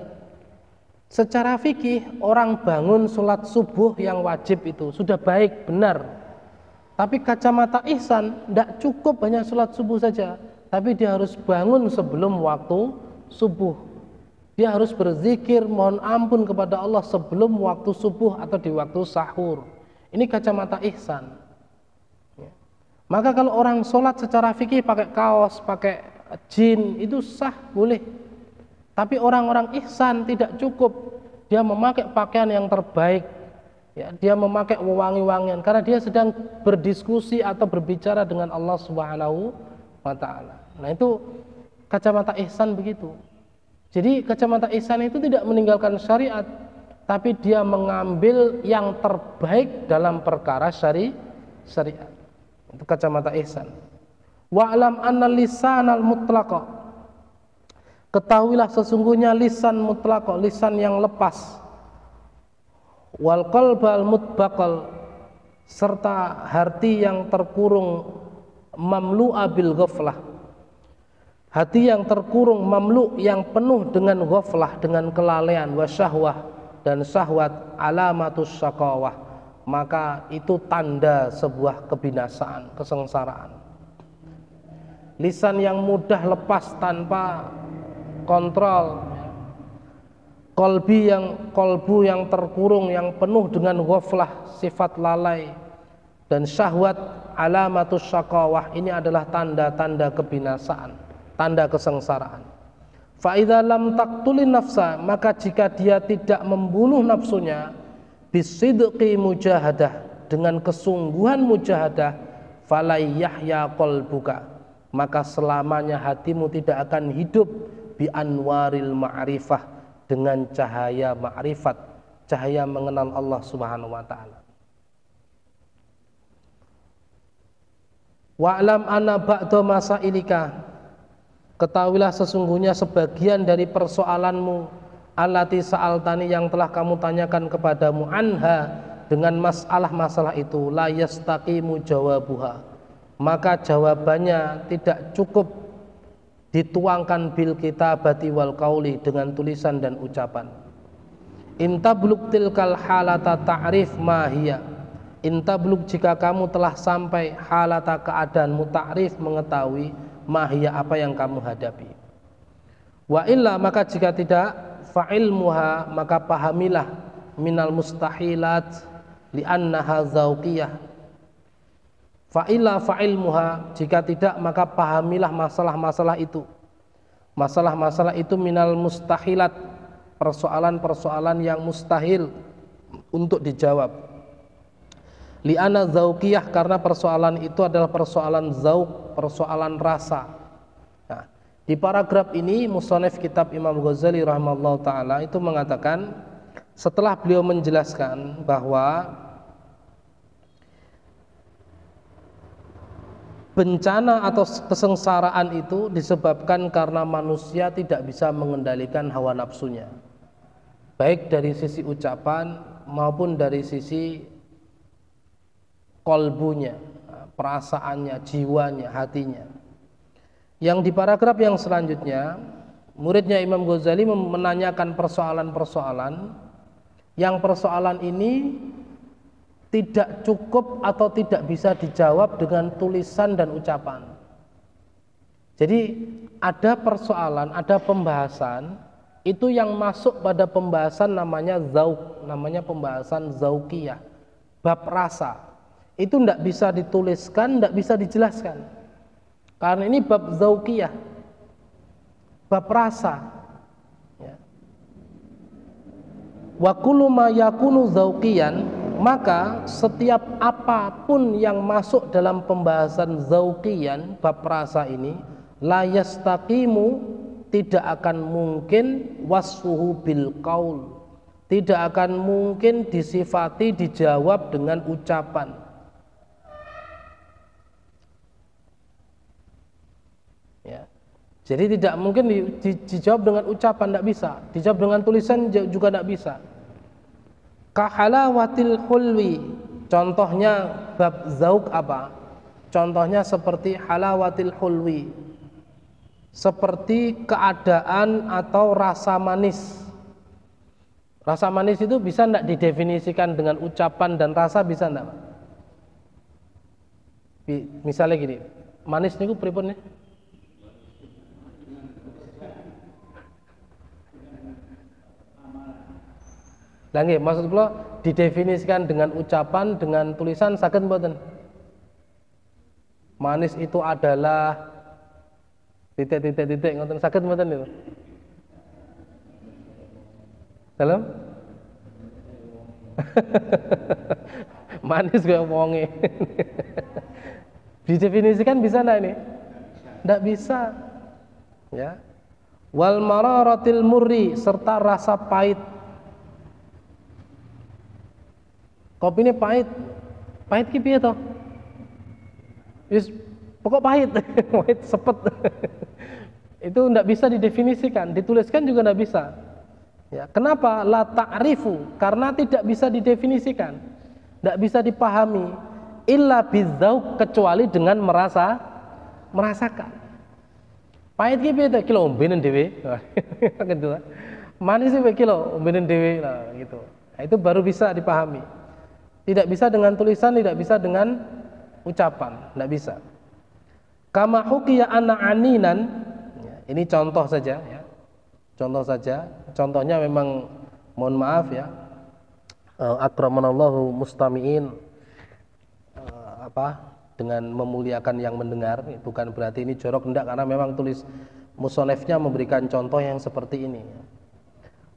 secara fikih orang bangun sholat subuh yang wajib itu sudah baik, benar. Tapi kacamata ihsan tidak cukup hanya sholat subuh saja, tapi dia harus bangun sebelum waktu subuh. Dia harus berzikir, mohon ampun kepada Allah sebelum waktu subuh atau di waktu sahur. Ini kacamata ihsan. Maka kalau orang sholat secara fikih pakai kaos, pakai jin, itu sah, boleh. Tapi orang-orang ihsan tidak cukup, dia memakai pakaian yang terbaik, ya, dia memakai wewangi-wangian, karena dia sedang berdiskusi atau berbicara dengan Allah Subhanahu wa taala. Nah, itu kacamata ihsan begitu. Jadi kacamata ihsan itu tidak meninggalkan syariat, tapi dia mengambil yang terbaik dalam perkara syariat. Itu kacamata ihsan. Wa'lam anna lisanal mutlaqa, ketahuilah sesungguhnya lisan mutlaq, lisan yang lepas, wal qalbal mutbaqal, serta hati yang terkurung, mamlu'a bil ghaflah, hati yang terkurung, mamlu', yang penuh dengan ghaflah, dengan kelalaian, wa syahwah, dan syahwat, alamatus syaqawah, maka itu tanda sebuah kebinasaan, kesengsaraan. Lisan yang mudah lepas tanpa kontrol, kolbu yang terkurung, yang penuh dengan ghaflah, sifat lalai, dan syahwat, alamatus syaqawah, ini adalah tanda-tanda kebinasaan, tanda kesengsaraan. Fa idza lam taqtulin nafsa, maka jika dia tidak membunuh nafsunya, bisidqi mujahadah, dengan kesungguhan mujahadah, falai yahya qalbuka, maka selamanya hatimu tidak akan hidup bi anwaril ma'rifah, dengan cahaya ma'rifat, cahaya mengenal Allah Subhanahu wa taala. Wa'lam anna ba'da masailika, ketahuilah sesungguhnya sebagian dari persoalanmu, allati sa'altani, yang telah kamu tanyakan kepadamu, anha, dengan masalah-masalah itu, la yastaqimu jawabuha, maka jawabannya tidak cukup dituangkan bil kitabati wal qauli, dengan tulisan dan ucapan. Intabluk tilkal halata ta'rif mahiyya, intabluk, jika kamu telah sampai halata keadaanmu, ta'rif, mengetahui, mahiyya, apa yang kamu hadapi. Wa illa, maka jika tidak, fa'ilmuha, maka pahamilah, minal mustahilat li'annaha zauqiyah. Fa'illa fa'ilmuha, jika tidak maka pahamilah masalah-masalah itu. Masalah-masalah itu minal mustahilat, persoalan-persoalan yang mustahil untuk dijawab. Li'anna zauqiyah, karena persoalan itu adalah persoalan zauq, persoalan rasa. Nah, di paragraf ini musannif kitab Imam Ghazali rahimahullah ta'ala itu mengatakan, setelah beliau menjelaskan bahwa bencana atau kesengsaraan itu disebabkan karena manusia tidak bisa mengendalikan hawa nafsunya, baik dari sisi ucapan maupun dari sisi kolbunya, perasaannya, jiwanya, hatinya. Yang di paragraf yang selanjutnya, muridnya Imam Ghazali menanyakan persoalan-persoalan yang persoalan ini tidak cukup atau tidak bisa dijawab dengan tulisan dan ucapan. Jadi ada persoalan, ada pembahasan itu yang masuk pada pembahasan namanya zauq, namanya pembahasan zauqiyah, bab rasa. Itu tidak bisa dituliskan, tidak bisa dijelaskan, karena ini bab zauqiyah, bab rasa. Wa kullu ma yakunu zauqiyan, maka setiap apapun yang masuk dalam pembahasan zauqiyan, bab rasa ini, la yastaqimu, tidak akan mungkin, wasfuhu bil qaul, tidak akan mungkin disifati, dijawab dengan ucapan. Ya. Jadi tidak mungkin dijawab dengan ucapan, tidak bisa. Dijawab dengan tulisan juga tidak bisa. Kahalawatil hulwi, contohnya bab zauq apa? Contohnya seperti halawatil hulwi, seperti keadaan atau rasa manis. Rasa manis itu bisa tidak didefinisikan dengan ucapan dan rasa, bisa tidak? Misalnya gini, manis niku pripun nih? Lagi maksud kula didefinisikan dengan ucapan, dengan tulisan saged mboten? Manis itu adalah titik ngoten, saged mboten niku? Salam? Manis kaya wonge. Didefinisikan bisa enggak ini? Enggak bisa. Ya. Wal mararatil murri, serta rasa pahit. Kopi ini pahit, pahit ki piye to? Wis pokok pahit, pahit sepet. Itu tidak bisa didefinisikan, dituliskan juga tidak bisa. Ya, kenapa? La ta'rifu, karena tidak bisa didefinisikan, tidak bisa dipahami. Illa bidzauq, kecuali dengan merasakan. Pahit ki piye to? Kilo ombenen dhewe. Gitu. Manis iki kilo ombenen dhewe, nah gitu. Nah, itu baru bisa dipahami. Tidak bisa dengan tulisan, tidak bisa dengan ucapan, tidak bisa. Kama hukiya anna aninan, ini contoh saja ya. Contoh saja. Contohnya memang mohon maaf ya. Akramanallahu mustami'in, dengan memuliakan yang mendengar, bukan berarti ini jorok, enggak, karena memang tulis musonefnya memberikan contoh yang seperti ini.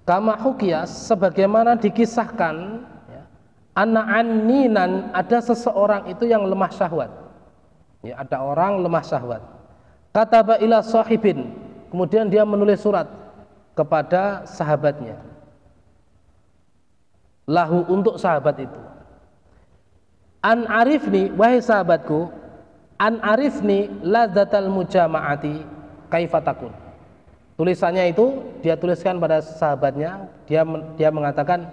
Kama hukiya, sebagaimana dikisahkan, Ana'aninan, ada seseorang itu yang lemah syahwat. Ya, ada orang lemah syahwat. Kataba ila sahibin, kemudian dia menulis surat kepada sahabatnya. lahu untuk sahabat itu. An arifni, wahai sahabatku, an arifni ladzatal mujama'ati kaifatakun. Tulisannya itu dia tuliskan pada sahabatnya, dia mengatakan,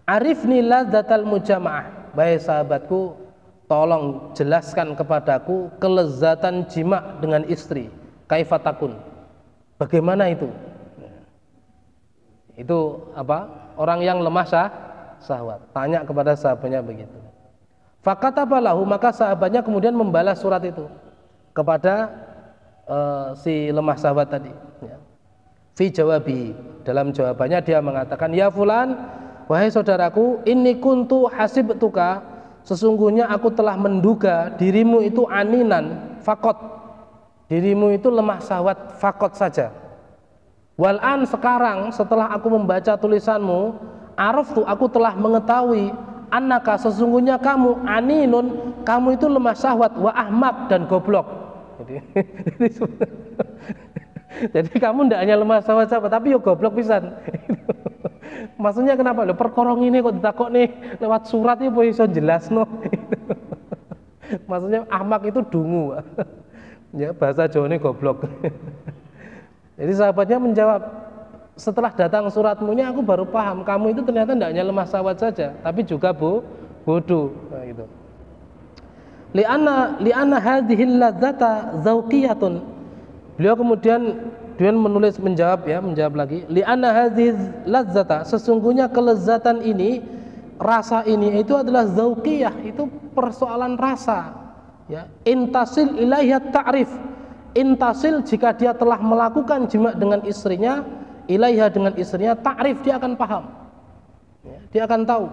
arifni ladzatal mujama'ah, wahai sahabatku, tolong jelaskan kepadaku kelezatan jima dengan istri, kaifatakun. Bagaimana itu? Itu apa? Orang yang lemah syahwat. Tanya kepada sahabatnya begitu. Fakatabalahu, maka sahabatnya kemudian membalas surat itu kepada si lemah sahabat tadi. Ya. Fi jawabi, dalam jawabannya dia mengatakan, ya fulan, wahai saudaraku, inni kuntu hasibtuka, sesungguhnya aku telah menduga dirimu itu aninan, fakot, dirimu itu lemah syahwat, fakot saja. Wal'an, sekarang setelah aku membaca tulisanmu, araftu, aku telah mengetahui, annaka, sesungguhnya kamu aninun, kamu itu lemah syahwat, wa ahmak, dan goblok. Jadi kamu tidak hanya lemah syahwat tapi yo goblok pisan. Maksudnya kenapa? Lo perkorong ini kok ditakok nih lewat surat itu iso jelasno. Maksudnya ahmak itu dungu. Ya, bahasa Jawa ini goblok. Jadi sahabatnya menjawab, setelah datang suratmu ini aku baru paham kamu itu ternyata tidak hanya lemah syahwat saja, tapi juga bodoh. Nah, gitu. Li'anna hadhil ladzata dzauqiyatun. Beliau kemudian menjawab lagi, li'anna hadhil ladzata, sesungguhnya kelezatan ini, rasa ini itu adalah dzauqiyah, itu persoalan rasa. Ya, intasil ilaiha ta'rif. Intasil, jika dia telah melakukan jima dengan istrinya, ilaiha, dengan istrinya, ta'rif, dia akan paham, ya, dia akan tahu.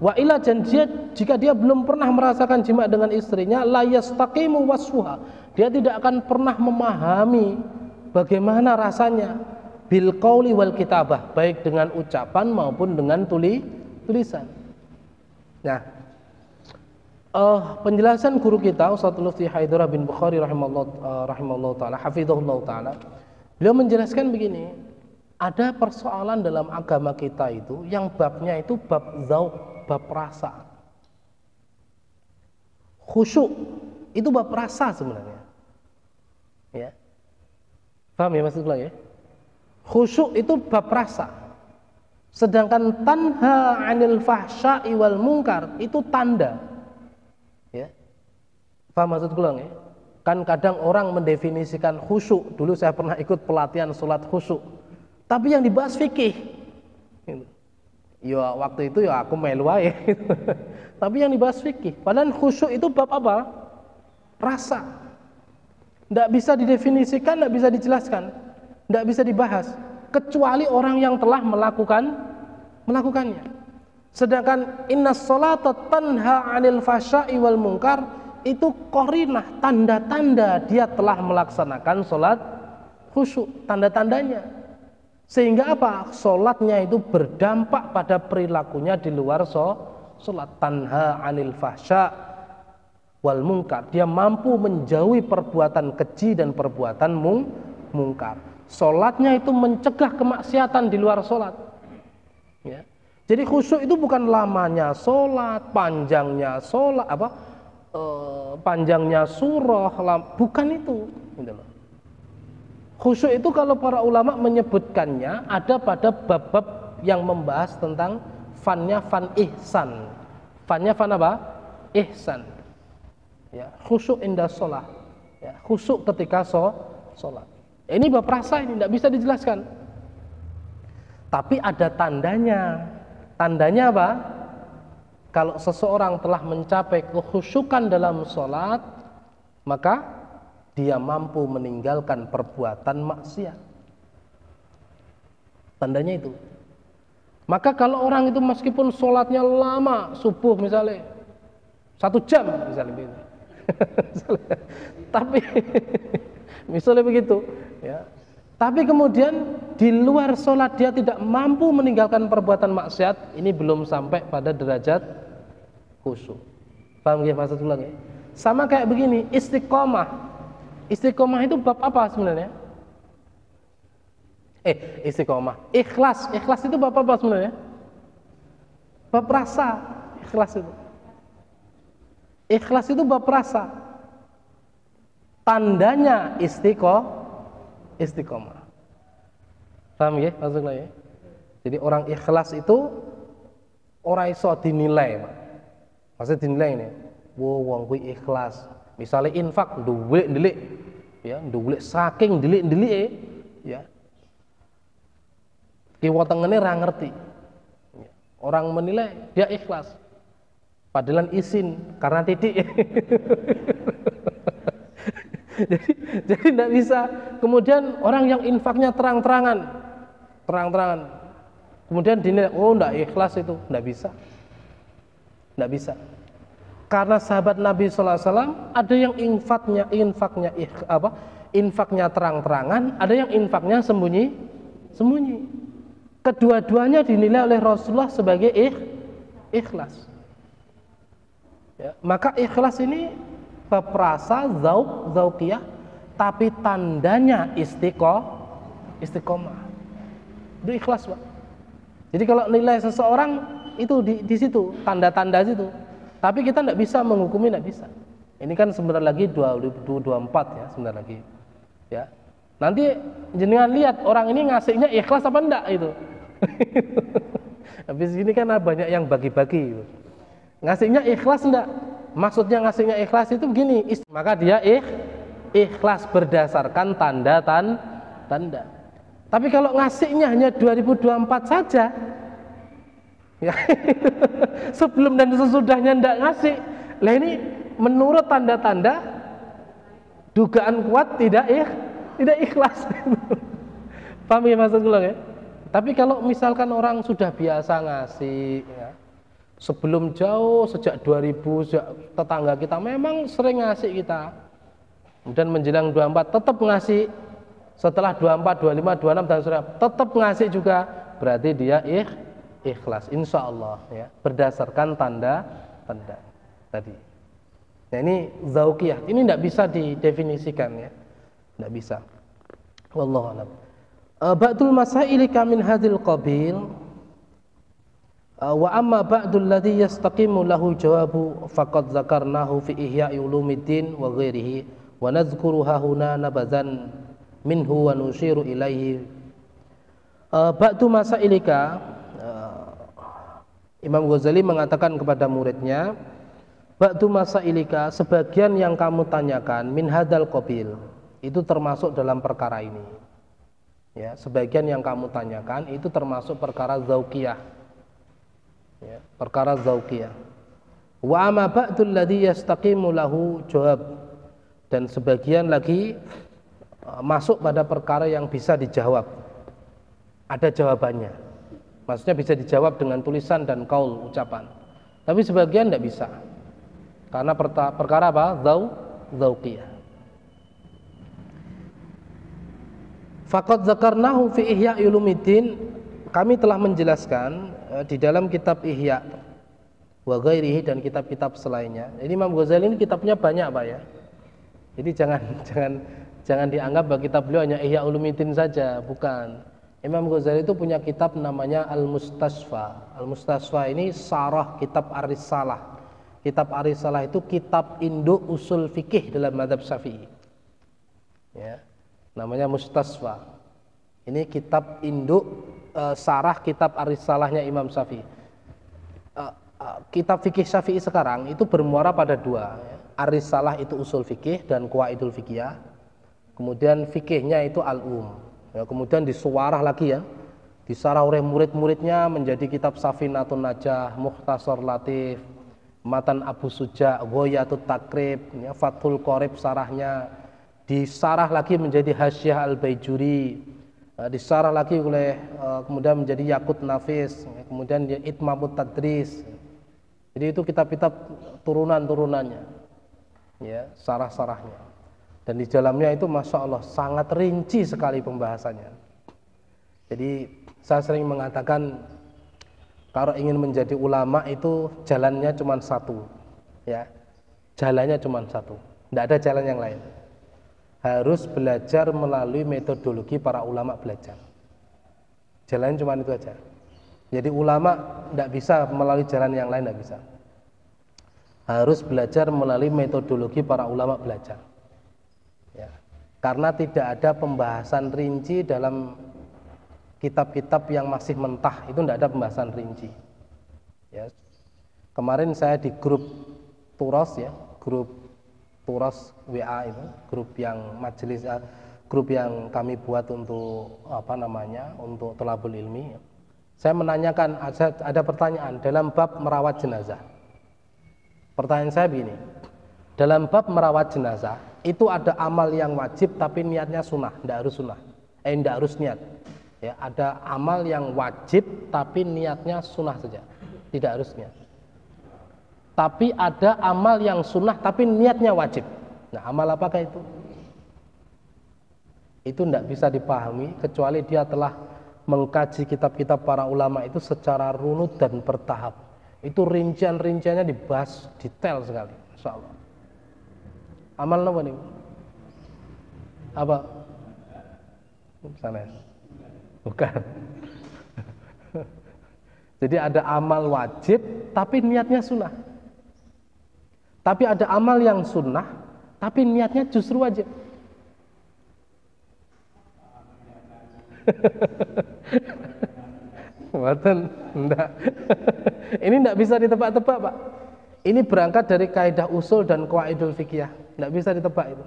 Wa ila, dan jika dia belum pernah merasakan jima dengan istrinya, la yastaqimu wasfuha, dia tidak akan pernah memahami bagaimana rasanya, bil qauli wal kitabah, baik dengan ucapan maupun dengan tulisan. Nah, penjelasan guru kita Ustaz Lutfi Haidarah bin Bukhari rahimahullah taala, hafizahullah taala, beliau menjelaskan begini, ada persoalan dalam agama kita itu yang babnya itu bab zauq, bab rasa. Khusyuk itu bab rasa sebenarnya. Ya. Paham ya maksudnya ya? Khusyuk itu bab rasa. Sedangkan tanha 'anil fahsya'i wal munkar itu tanda. Ya. Paham maksud gue ya? Kan kadang orang mendefinisikan khusyuk. Dulu saya pernah ikut pelatihan sholat khusyuk, tapi yang dibahas fikih. Ya waktu itu ya aku melu aja. Tapi yang dibahas fikih. Padahal khusyuk itu bab apa? Rasa. Tidak bisa didefinisikan, tidak bisa dijelaskan, tidak bisa dibahas, kecuali orang yang telah melakukannya. Sedangkan innas sholata tanha 'anil fahsya'i wal munkar, itu qarinah, tanda-tanda dia telah melaksanakan sholat khusyuk, tanda-tandanya. Sehingga apa? Sholatnya itu berdampak pada perilakunya di luar sholat. Tanha 'anil fahsya' wal munkar, dia mampu menjauhi perbuatan keji dan perbuatan mungkar. Sholatnya itu mencegah kemaksiatan di luar sholat. Ya. Jadi khusyuk itu bukan lamanya sholat, panjangnya sholat, panjangnya surah, bukan itu. Khusyuk itu kalau para ulama menyebutkannya ada pada bab-bab yang membahas tentang fannya fan ihsan. Fannya fan apa? Ihsan. Ya, khusyuk indah sholat. Ya, khusyuk ketika sholat. Ini bab rasa, ini tidak bisa dijelaskan. Tapi ada tandanya. Tandanya apa? Kalau seseorang telah mencapai kekhusyukan dalam sholat, maka dia mampu meninggalkan perbuatan maksiat. Tandanya itu. Maka kalau orang itu meskipun sholatnya lama, subuh misalnya 1 jam misalnya, tapi misalnya begitu, ya. Tapi kemudian di luar sholat dia tidak mampu meninggalkan perbuatan maksiat, ini belum sampai pada derajat khusyuk. Paham ya maksudnya? Ya? Sama kayak begini, istiqomah. Istiqomah itu bab apa sebenarnya? Istiqomah. Ikhlas itu bab apa sebenarnya? Bab rasa, ikhlas itu. Ikhlas itu bab rasa. Tandanya istiqomah. Paham ya maksudnya ya? Jadi orang ikhlas itu ora iso dinilai, Pak. Maksudnya dinilai ini. Wong kuwi ikhlas. Misalnya infak ndelik-ndelik ya, ndelik saking ndelik-ndelike ya. Kiwa tengene ra ngerti. Orang menilai dia ikhlas. Padahal isin karena titik. jadi tidak bisa. Kemudian orang yang infaknya terang-terangan. Kemudian dinilai, oh tidak ikhlas itu, tidak bisa. Karena sahabat Nabi SAW ada yang infaknya terang-terangan, ada yang infaknya sembunyi. Kedua-duanya dinilai oleh Rasulullah sebagai ikhlas. Ya, maka ikhlas ini bab rasa, zauqiyah, tapi tandanya istiqomah. Itu ikhlas, Pak. Jadi kalau nilai seseorang itu di situ, tanda-tanda situ. Tapi kita tidak bisa menghukumi, tidak bisa. Ini kan sebentar lagi 2024 ya, sebentar lagi. Ya. Nanti jenengan lihat orang ini ngasihnya ikhlas apa enggak itu. Habis ini kan banyak yang bagi-bagi. Ngasihnya ikhlas enggak? Maksudnya ngasihnya ikhlas itu begini, maka dia ikhlas berdasarkan tanda. Tapi kalau ngasihnya hanya 2024 saja, ya, sebelum dan sesudahnya enggak ngasih, lah ini menurut tanda-tanda dugaan kuat tidak ikhlas. Paham ya maksud gue ya? Tapi kalau misalkan orang sudah biasa ngasih ya, sebelum jauh sejak 2000 sejak tetangga kita memang sering ngasih kita. Kemudian menjelang 24 tetap ngasih. Setelah 24, 25, 26 dan seterusnya tetap ngasih juga, berarti dia ikhlas insyaallah ya, berdasarkan tanda tadi. Nah, ini zauqiyah. Ini tidak bisa didefinisikan ya. Tidak bisa. Wallahu a'lam. Ba'dul masaili min hadhil qabil wa amma ba'dul ladzi yastaqimu lahu jawabu faqad dzakarnahu fi ihya'i ulumiddin wa ghairihi wa nadhkuruha huna nabadzan minhu wa nushiru ilaihi. Ba'du masailika, Imam Ghazali mengatakan kepada muridnya, ba'du masailika, sebagian yang kamu tanyakan min hadzal qabil, itu termasuk dalam perkara ini. Ya, sebagian yang kamu tanyakan itu termasuk perkara zauqiyah. Ya, perkara zauqiyah. Wa amma ba'dul ladzi yastaqimu lahu jawab, dan sebagian lagi masuk pada perkara yang bisa dijawab, ada jawabannya, maksudnya bisa dijawab dengan tulisan dan qaul, ucapan. Tapi sebagian tidak bisa, karena perkara apa? Zauqiyah. Faqad dzakarnahu fi ihya'i ulumiddin, kami telah menjelaskan di dalam kitab Ihya wa ghairihi dan kitab-kitab selainnya. Jadi Imam Ghazali ini kitabnya banyak, Pak ya. Jadi jangan dianggap bahwa kitab beliau hanya Ihya Ulumuddin saja, bukan. Imam Ghazali itu punya kitab namanya Al-Mustasfa. Al-Mustasfa ini sarah kitab Ar-Risalah. Kitab Ar-Risalah itu kitab induk usul fikih dalam mazhab Syafi'i. Ya. Namanya Mustasfa. Ini kitab induk sarah kitab Ar-Risalahnya Imam Syafi'i. Kitab fikih Syafi'i sekarang itu bermuara pada dua. Ar-Risalah itu usul fikih dan Qawaidul Fiqhiyah. Kemudian fikihnya itu al-um. Ya, kemudian disuarah lagi ya, disarah oleh murid-muridnya menjadi kitab Safinatun Najah, Mukhtasar Latif, Matan Abu Suja, Ghoyatut Takrib, ya, Fathul Qorib sarahnya, disarah lagi menjadi Hasyiah Al-Baijuri, disarah lagi oleh kemudian menjadi Yaqut Nafis, ya, kemudian Itmamut Tadris. Jadi itu kitab-kitab turunan-turunannya, ya, sarah-sarahnya. Dan di dalamnya itu Masya Allah sangat rinci sekali pembahasannya. Jadi saya sering mengatakan kalau ingin menjadi ulama itu jalannya cuma satu, ya, jalannya cuma satu, tidak ada jalan yang lain. Harus belajar melalui metodologi para ulama belajar. Jalannya cuma itu aja. Jadi ulama tidak bisa melalui jalan yang lain, tidak bisa. Harus belajar melalui metodologi para ulama belajar. Ya. Karena tidak ada pembahasan rinci dalam kitab-kitab yang masih mentah, itu tidak ada pembahasan rinci. Ya. Kemarin saya di grup Turos ya, grup Turos WA itu, grup yang majelis, grup yang kami buat untuk untuk thalabul ilmi. Saya menanyakan, ada pertanyaan dalam bab merawat jenazah. Pertanyaan saya begini, dalam bab merawat jenazah itu ada amal yang wajib tapi niatnya sunnah, tidak harus sunnah, tidak harus niat. Ya, ada amal yang wajib tapi niatnya sunnah saja, tidak harus niat. Tapi ada amal yang sunnah tapi niatnya wajib. Nah, amal apakah itu? Itu tidak bisa dipahami kecuali dia telah mengkaji kitab-kitab para ulama itu secara runut dan bertahap. Itu rincian-rinciannya dibahas detail sekali, insya Allah. Amal apa nih? Apa? Sana ya? Bukan. Jadi ada amal wajib tapi niatnya sunnah. Tapi ada amal yang sunnah tapi niatnya justru wajib. Waten, enggak. Ini enggak bisa ditebak-tebak, Pak. Ini berangkat dari kaidah usul dan qawaidul fikih. Enggak bisa ditebak itu.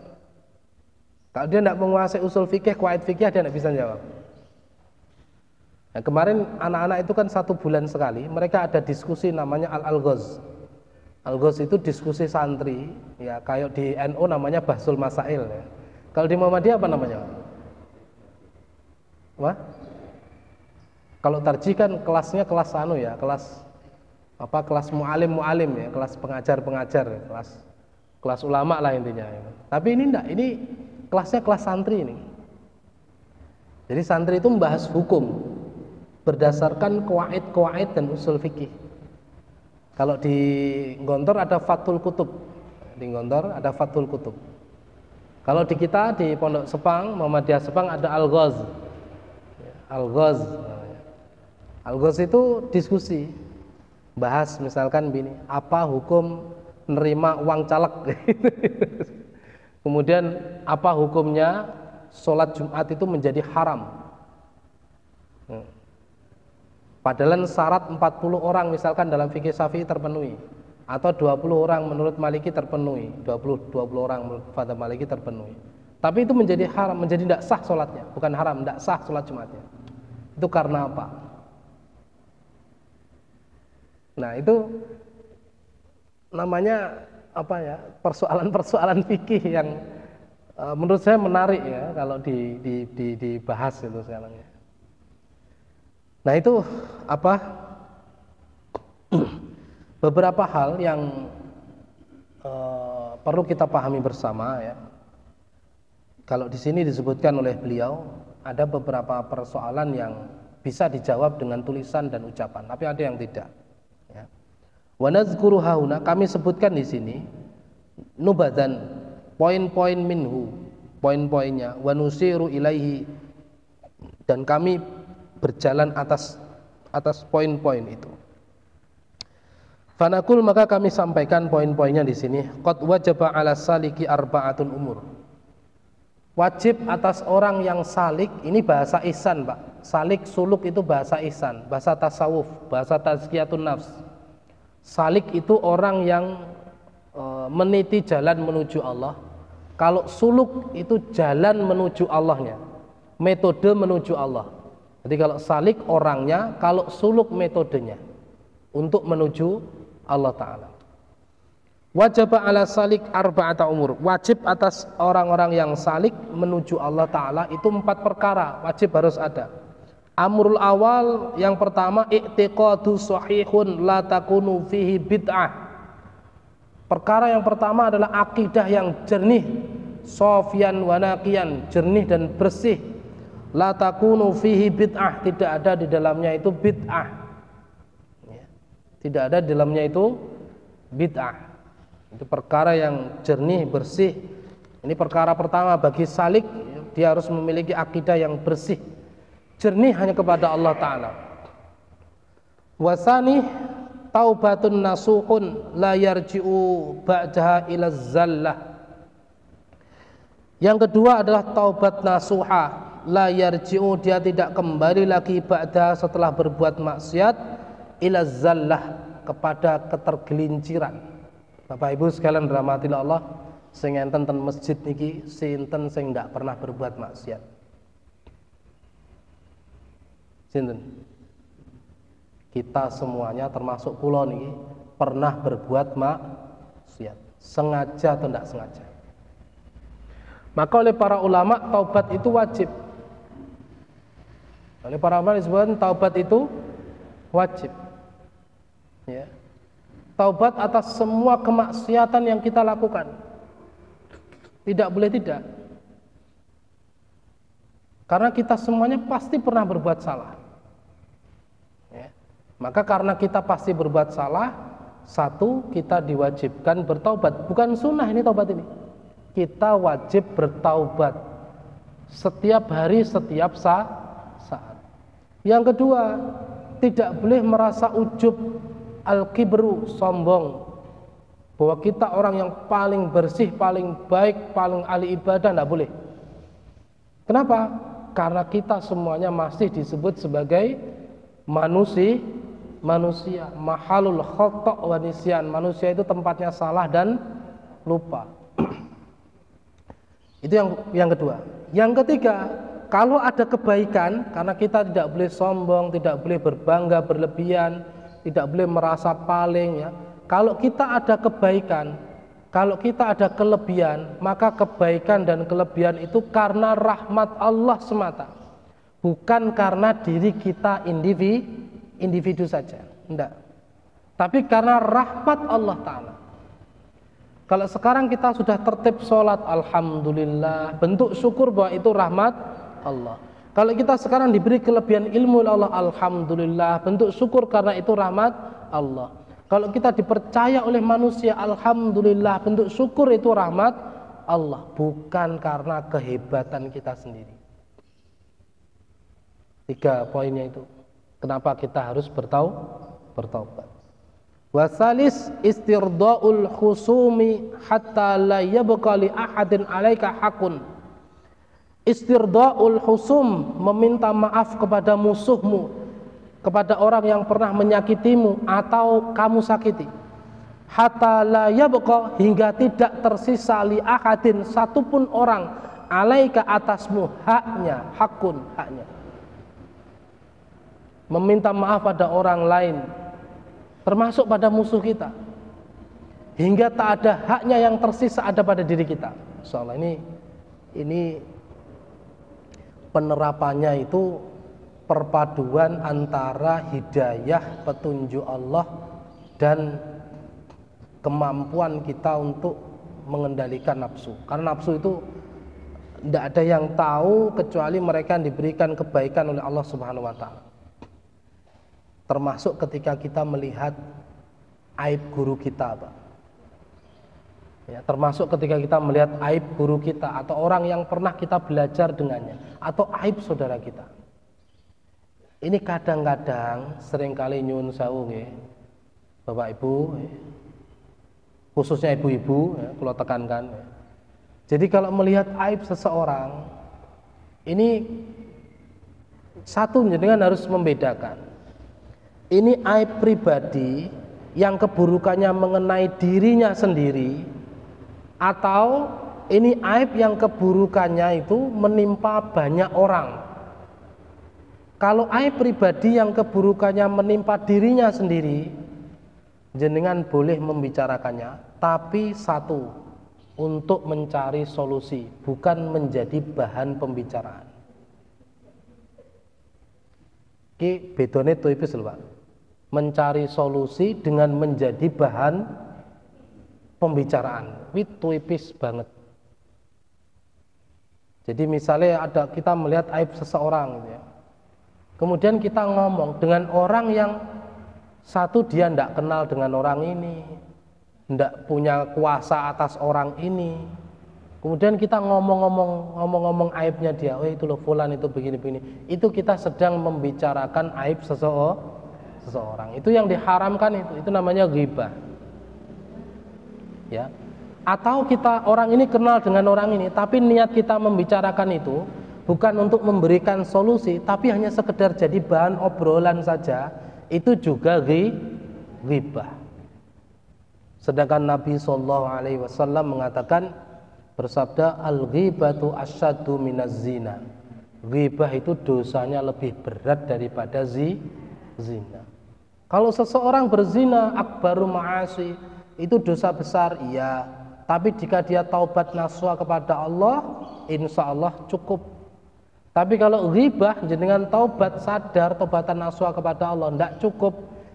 Kalau dia enggak menguasai usul fikih, qawaid fikih, dia enggak bisa jawab. Nah, kemarin anak-anak itu kan 1 bulan sekali, mereka ada diskusi namanya Al-Alghoz. Al-Ghoz itu diskusi santri, ya kayak di NU namanya Bahsul Masail ya. Kalau di Muhammadiyah apa namanya? Wah? Kalau tarjih kan kelasnya kelas kelas mu'alim ya, kelas pengajar, kelas ulama lah intinya ya. Tapi ini enggak, ini kelasnya kelas santri ini. Jadi santri itu membahas hukum berdasarkan qawaid dan usul fikih. Kalau di Gontor ada Fathul Kutub. Di Gontor ada Fathul Kutub. Kalau di kita di Pondok Sepang, Muhammadiyah Sepang ada Al-Ghoz. Al-Ghoz. Al-Ghoz itu diskusi. Bahas misalkan begini, apa hukum menerima uang caleg? Kemudian apa hukumnya sholat Jumat itu menjadi haram? Padahal syarat 40 orang misalkan dalam fikih Syafi'i terpenuhi, atau 20 orang menurut Maliki terpenuhi, 20 orang menurut Fadhab Maliki terpenuhi. Tapi itu menjadi haram, menjadi tidak sah sholatnya, bukan haram, tidak sah sholat Jumatnya. Itu karena apa? Nah, itu namanya apa ya? Persoalan-persoalan fikih yang menurut saya menarik ya kalau dibahas itu sekarang ya. Nah, itu apa? Beberapa hal yang perlu kita pahami bersama ya. Kalau di sini disebutkan oleh beliau ada beberapa persoalan yang bisa dijawab dengan tulisan dan ucapan, tapi ada yang tidak. Ya. Wa nazkuru hauna, kami sebutkan di sini nubadan, poin-poin minhu, poin-poinnya, wa nusiru ilaihi, dan kami berjalan atas poin-poin itu. Fanaqul, maka kami sampaikan poin-poinnya di sini. Qad wajaba 'ala saliki arba'atun umur. Wajib atas orang yang salik, ini bahasa ihsan, Pak. Salik suluk itu bahasa ihsan, bahasa tasawuf, bahasa tazkiyatun nafs. Salik itu orang yang meniti jalan menuju Allah. Kalau suluk itu jalan menuju Allahnya, metode menuju Allah. Jadi kalau salik orangnya, kalau suluk metodenya untuk menuju Allah Ta'ala. Wajib ala salik arba'ata umur. Wajib atas orang-orang yang salik menuju Allah Ta'ala itu 4 perkara wajib harus ada. Amrul awal, yang pertama, i'tiqadu sahihun la takunu fihi bid'ah. Perkara yang pertama adalah akidah yang jernih, sofyan wa naqiyan, jernih dan bersih. La takunu fihi bid'ah, tidak ada di dalamnya itu bid'ah. Tidak ada di dalamnya itu bid'ah. Itu perkara yang jernih, bersih. Ini perkara pertama bagi salik, dia harus memiliki akidah yang bersih, jernih hanya kepada Allah Ta'ala. Wasani taubatun nasuhun la yarji'u ba'daha ila zallah. Yang kedua adalah taubat nasuha, la yarji'u, dia tidak kembali lagi ba'da setelah berbuat maksiat, ila zallah, kepada ketergelinciran. Bapak Ibu sekalian rahmatillah Allah, sing enten ten masjid niki sinten sing ndak pernah berbuat maksiat? Sinten? Kita semuanya termasuk kula niki pernah berbuat maksiat, sengaja atau tidak sengaja. Maka oleh para ulama taubat itu wajib. Oleh para ulama disebutkan taubat itu wajib. Ya. Taubat atas semua kemaksiatan yang kita lakukan. Tidak boleh tidak. Karena kita semuanya pasti pernah berbuat salah. Ya. Maka karena kita pasti berbuat salah, satu, kita diwajibkan bertaubat. Bukan sunnah ini taubat ini. Kita wajib bertaubat setiap hari, setiap saat. Yang kedua, tidak boleh merasa ujub, al-kibru, sombong, bahwa kita orang yang paling bersih, paling baik, paling ahli ibadah. Tidak boleh. Kenapa? Karena kita semuanya masih disebut sebagai manusia, mahalul khata' wa nisyan. Manusia itu tempatnya salah dan lupa. Itu yang kedua. Yang ketiga, kalau ada kebaikan, karena kita tidak boleh sombong, tidak boleh berbangga berlebihan, tidak boleh merasa paling, ya. Kalau kita ada kebaikan, kalau kita ada kelebihan, maka kebaikan dan kelebihan itu karena rahmat Allah semata, bukan karena diri kita individu saja, enggak. Tapi karena rahmat Allah Ta'ala. Kalau sekarang kita sudah tertib sholat, alhamdulillah, bentuk syukur bahwa itu rahmat Allah. Kalau kita sekarang diberi kelebihan ilmu oleh Allah, alhamdulillah, bentuk syukur karena itu rahmat Allah. Kalau kita dipercaya oleh manusia, alhamdulillah, bentuk syukur itu rahmat Allah, bukan karena kehebatan kita sendiri. 3 poinnya itu. Kenapa kita harus bertaubat? Wasalis istirda'ul khusumi hatta la yabqa li ahadin 'alaika haqqun. Istirda'ul khusum, meminta maaf kepada musuhmu, kepada orang yang pernah menyakitimu atau kamu sakiti. Hatta la yabqa, hingga tidak tersisa li ahadin, satupun orang, 'alaika, atasmu, haknya, hakun, haknya. Meminta maaf pada orang lain, termasuk pada musuh kita, hingga tak ada haknya yang tersisa ada pada diri kita. Insyaallah ini penerapannya itu perpaduan antara hidayah, petunjuk Allah, dan kemampuan kita untuk mengendalikan nafsu. Karena nafsu itu tidak ada yang tahu kecuali mereka yang diberikan kebaikan oleh Allah Subhanahu wa Ta'ala. Termasuk ketika kita melihat aib guru kita, Pak. Ya, termasuk ketika kita melihat aib guru kita atau orang yang pernah kita belajar dengannya, atau aib saudara kita. Ini kadang-kadang seringkali nyuwun sewu nggih, Bapak Ibu, khususnya ibu-ibu, ya, kalau tekankan. Ya. Jadi kalau melihat aib seseorang, ini satu dengan harus membedakan. Ini aib pribadi yang keburukannya mengenai dirinya sendiri, atau ini aib yang keburukannya itu menimpa banyak orang. Kalau aib pribadi yang keburukannya menimpa dirinya sendiri, jenengan boleh membicarakannya, tapi satu, untuk mencari solusi, bukan menjadi bahan pembicaraan. Ki bedone tipis lho, Pak. Mencari solusi dengan menjadi bahan pembicaraan, itu tipis banget. Jadi misalnya kita melihat aib seseorang gitu ya. Kemudian kita ngomong dengan orang yang satu, dia tidak kenal dengan orang ini, tidak punya kuasa atas orang ini. Kemudian kita ngomong aibnya dia, oh itu loh fulan itu begini-begini. Itu kita sedang membicarakan aib seseorang. Itu yang diharamkan itu namanya ghibah. Ya. Atau orang ini kenal dengan orang ini, tapi niat kita membicarakan itu bukan untuk memberikan solusi, tapi hanya sekedar jadi bahan obrolan saja, itu juga ghibah. Sedangkan Nabi SAW mengatakan, bersabda, al-ghibatu asyaddu minaz zina. Ghibah itu dosanya lebih berat daripada zina. Kalau seseorang berzina, akbaru ma'asi, itu dosa besar, iya. Tapi jika dia taubat nasuha kepada Allah, insya Allah cukup. Tapi kalau ghibah, jenengan taubat sadar, taubatan nasuha kepada Allah, tidak cukup.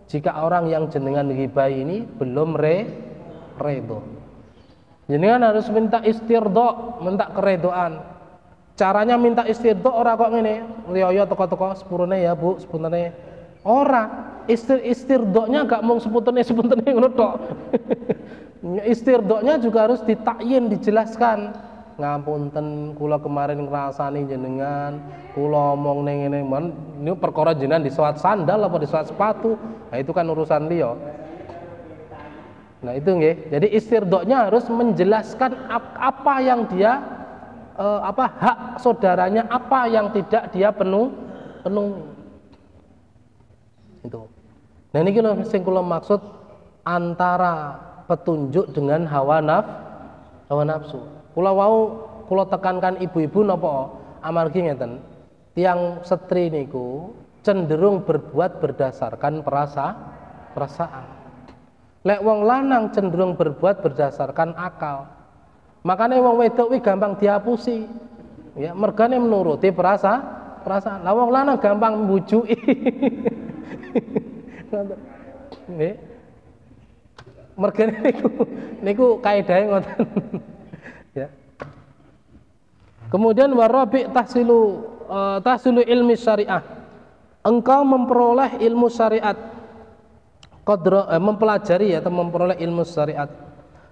Jika orang yang jenengan ghibah ini belum redho. Jenengan harus minta istirdo, minta keredoan. Caranya minta istirdo ora kok ngene, riyo teko-teko sepurune ya Bu, sepunten ora. Istirdonya gak mung sepuntene ngono tok. Istirdonya juga harus ditakyin, dijelaskan. Ngapunten kula kemarin ngrasani jenengan, kula omong ning ngene men, niku perkara jenengan disewat sandal apa disewat sepatu. Nah itu kan urusan liya. Nah itu nggih. Jadi istirdonya harus menjelaskan apa yang dia hak saudaranya, apa yang tidak dia penuhi. Itu. Nah ini lho sing kula maksud antara petunjuk dengan hawa nafsu. Kula tekankan ibu-ibu napa amargi ngeten. Tiang setri niku cenderung berbuat berdasarkan perasaan. Lek wong lanang cenderung berbuat berdasarkan akal. Makanya wong wedok kuwi gampang dihapusi. Ya, mergane menuruti perasaan. Lah wong lanang gampang mbujuki. Nggih. Mergane niku kaidahe ngoten. Ya. Kemudian warabi tahsilu ilmi syariah. Engkau memperoleh ilmu syariat. Mempelajari atau memperoleh ilmu syariat.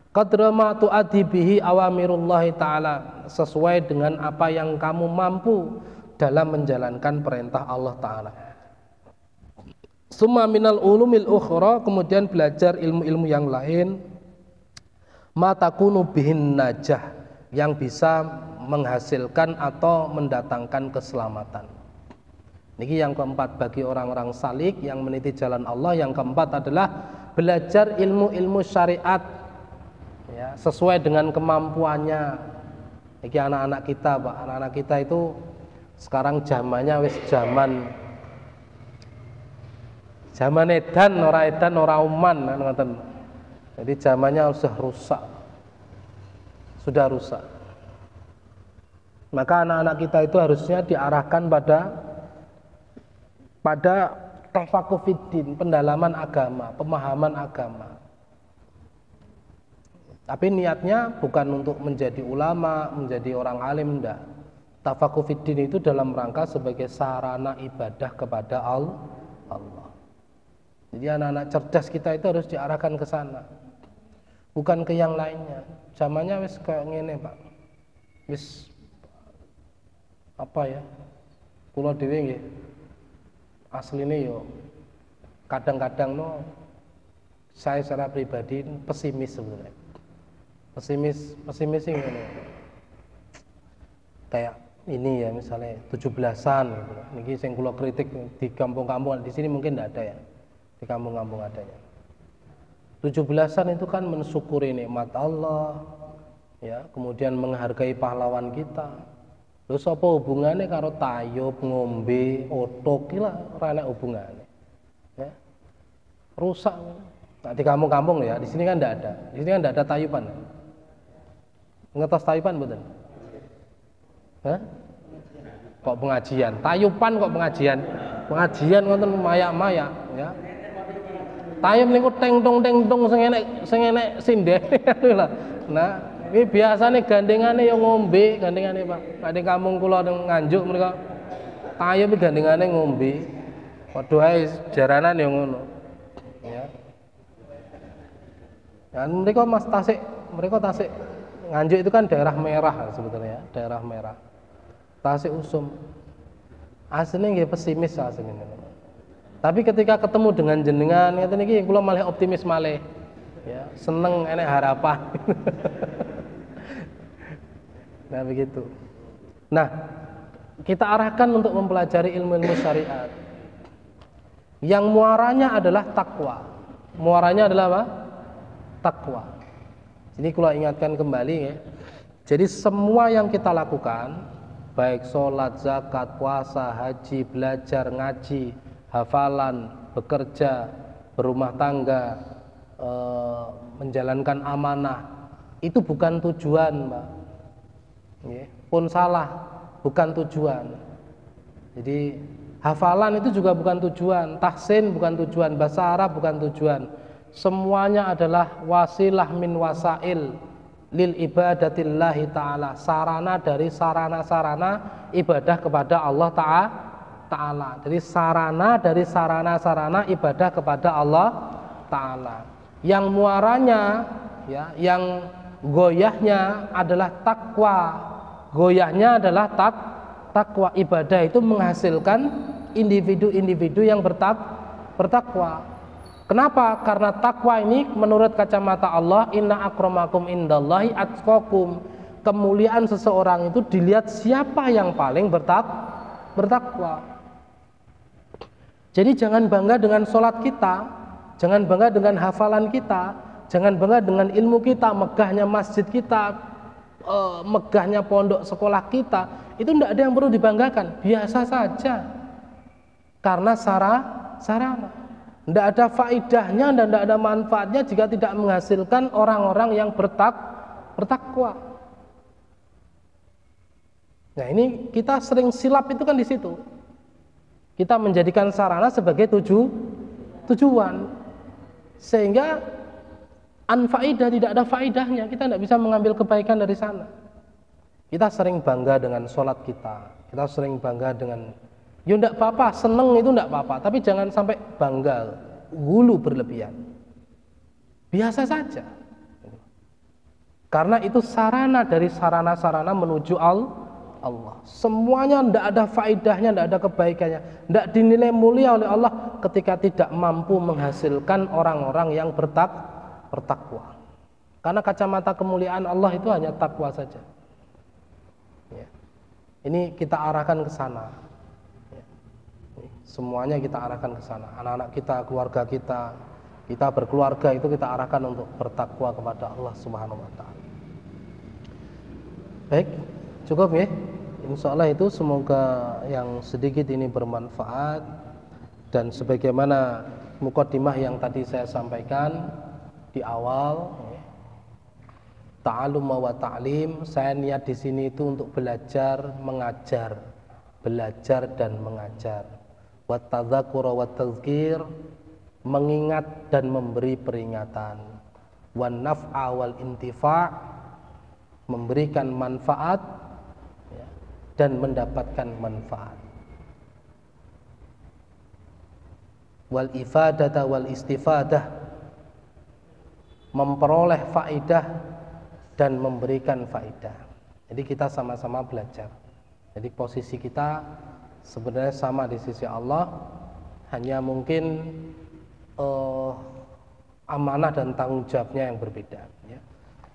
Qadra ma tu'addi bihi awamirullah taala, sesuai dengan apa yang kamu mampu dalam menjalankan perintah Allah taala. Summa minal ulumil ukhra, kemudian belajar ilmu-ilmu yang lain, matakunu bihin najah, yang bisa menghasilkan atau mendatangkan keselamatan. Niki yang keempat bagi orang-orang salik yang meniti jalan Allah. Yang keempat adalah belajar ilmu-ilmu syariat, ya, sesuai dengan kemampuannya. Niki anak-anak kita, Pak, anak-anak kita itu sekarang zamannya wis zaman edan ora uman ngoten. Jadi zamannya sudah rusak. Maka anak-anak kita itu harusnya diarahkan pada tafakuh fiddin, pendalaman agama, pemahaman agama. Tapi niatnya bukan untuk menjadi ulama, menjadi orang alim, enggak. Tafakuh fiddin itu dalam rangka sebagai sarana ibadah kepada Allah. Jadi anak-anak cerdas kita itu harus diarahkan ke sana, bukan ke yang lainnya. Zamannya wis kayak ngene, Pak. Wis apa ya? Kula dhewe nggih asline yo kadang-kadang saya secara pribadi pesimis sebenarnya. Pesimis sih ngene. Kayak ini ya misalnya 17-an gitu. Niki sing kula kritik di kampung-kampung, di sini mungkin tidak ada ya. Di kampung-kampung adanya. 17-an itu kan mensyukuri nikmat Allah, ya, kemudian menghargai pahlawan kita. Terus apa hubungannya karo tayub, ngombe, otok, gila, rana hubungannya. Ya. Rusak. Nah, di kampung-kampung ya, di sini kan tidak ada. Di sini kan tidak ada tayuban. Ngetos tayuban betul? Hah? Kok pengajian? Tayuban kok pengajian? Pengajian ngoten mayak-mayak, ya. Tayub niku teng-tong sing enek sindene lho. Nah, iki biasane gandengane ya ngombe, gandengane Pak. Nek ning kampung kula teng Nganjuk mereka tayub gandengane ngombe. Padha ae jaranan ya ngono. Ya. Dan mereka Tasik Nganjuk itu kan daerah merah sebetulnya, daerah merah. Tasik Usum. Aslinya nggih pesimis aslinya. Tapi ketika ketemu dengan jenengan ngeten iki kula malah optimis malih. Ya, seneng enek harapan. Nah, begitu. Nah, kita arahkan untuk mempelajari ilmu-ilmu syariat. Yang muaranya adalah takwa. Muaranya adalah apa? Takwa. Ini kalau ingatkan kembali ya. Jadi semua yang kita lakukan, baik sholat, zakat, puasa, haji, belajar, ngaji, hafalan, bekerja, berumah tangga, menjalankan amanah, itu bukan tujuan, Mbak. Pun salah, bukan tujuan. Jadi hafalan itu juga bukan tujuan, tahsin bukan tujuan, bahasa Arab bukan tujuan. Semuanya adalah wasilah min wasail lil ibadatillahi ta'ala, sarana dari sarana-sarana ibadah kepada Allah ta'ala. Jadi sarana dari sarana-sarana ibadah kepada Allah ta'ala. Yang muaranya ya, yang goyahnya adalah takwa. Goyahnya adalah takwa. Ibadah itu menghasilkan individu-individu yang bertakwa. Kenapa? Karena takwa ini menurut kacamata Allah, inna akramakum indallahi atqakum. Kemuliaan seseorang itu dilihat siapa yang paling bertakwa. Jadi jangan bangga dengan sholat kita, jangan bangga dengan hafalan kita, jangan bangga dengan ilmu kita, megahnya masjid kita, megahnya pondok sekolah kita. Itu tidak ada yang perlu dibanggakan, biasa saja. Karena sarana. Tidak ada faidahnya dan tidak ada manfaatnya jika tidak menghasilkan orang-orang yang bertakwa. Nah, ini kita sering silap itu kan di situ. Kita menjadikan sarana sebagai tujuan, sehingga anfaidah, tidak ada faidahnya. Kita tidak bisa mengambil kebaikan dari sana. Kita sering bangga dengan sholat kita sering bangga dengan ya enggak apa-apa, seneng itu enggak apa-apa, tapi jangan sampai bangga, gulu berlebihan. Biasa saja. Karena itu sarana dari sarana-sarana menuju Allah. Semuanya enggak ada faidahnya, enggak ada kebaikannya, enggak dinilai mulia oleh Allah ketika tidak mampu menghasilkan orang-orang yang bertakwa. Karena kacamata kemuliaan Allah itu hanya takwa saja. Ya. Ini kita arahkan ke sana. Semuanya kita arahkan ke sana. Anak-anak kita, keluarga kita berkeluarga itu kita arahkan untuk bertakwa kepada Allah Subhanahu wa taala. Baik, cukup ya. Insyaallah itu semoga yang sedikit ini bermanfaat, dan sebagaimana muqaddimah yang tadi saya sampaikan di awal, ta'allum wa ta'lim, saya niat di sini itu untuk belajar, mengajar, belajar dan mengajar. Wat tadzakura wat tazkir, mengingat dan memberi peringatan. Wan naf'a wal intifa', memberikan manfaat ya, dan mendapatkan manfaat. Wal ifadata wal istifadah, memperoleh faidah dan memberikan faidah. Jadi kita sama-sama belajar. Jadi posisi kita sebenarnya sama di sisi Allah, hanya mungkin amanah dan tanggung jawabnya yang berbeda ya.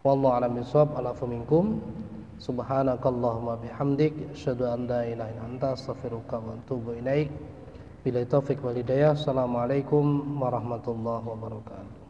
Wallahu a'lam bishawab. Alafu minkum. Subhanakallahumma bihamdik, asyhadu an la ilaha illa anta, astaghfiruka wa atubu ilaik. Billahi taufiq wal hidayah. Assalamualaikum warahmatullahi wabarakatuh.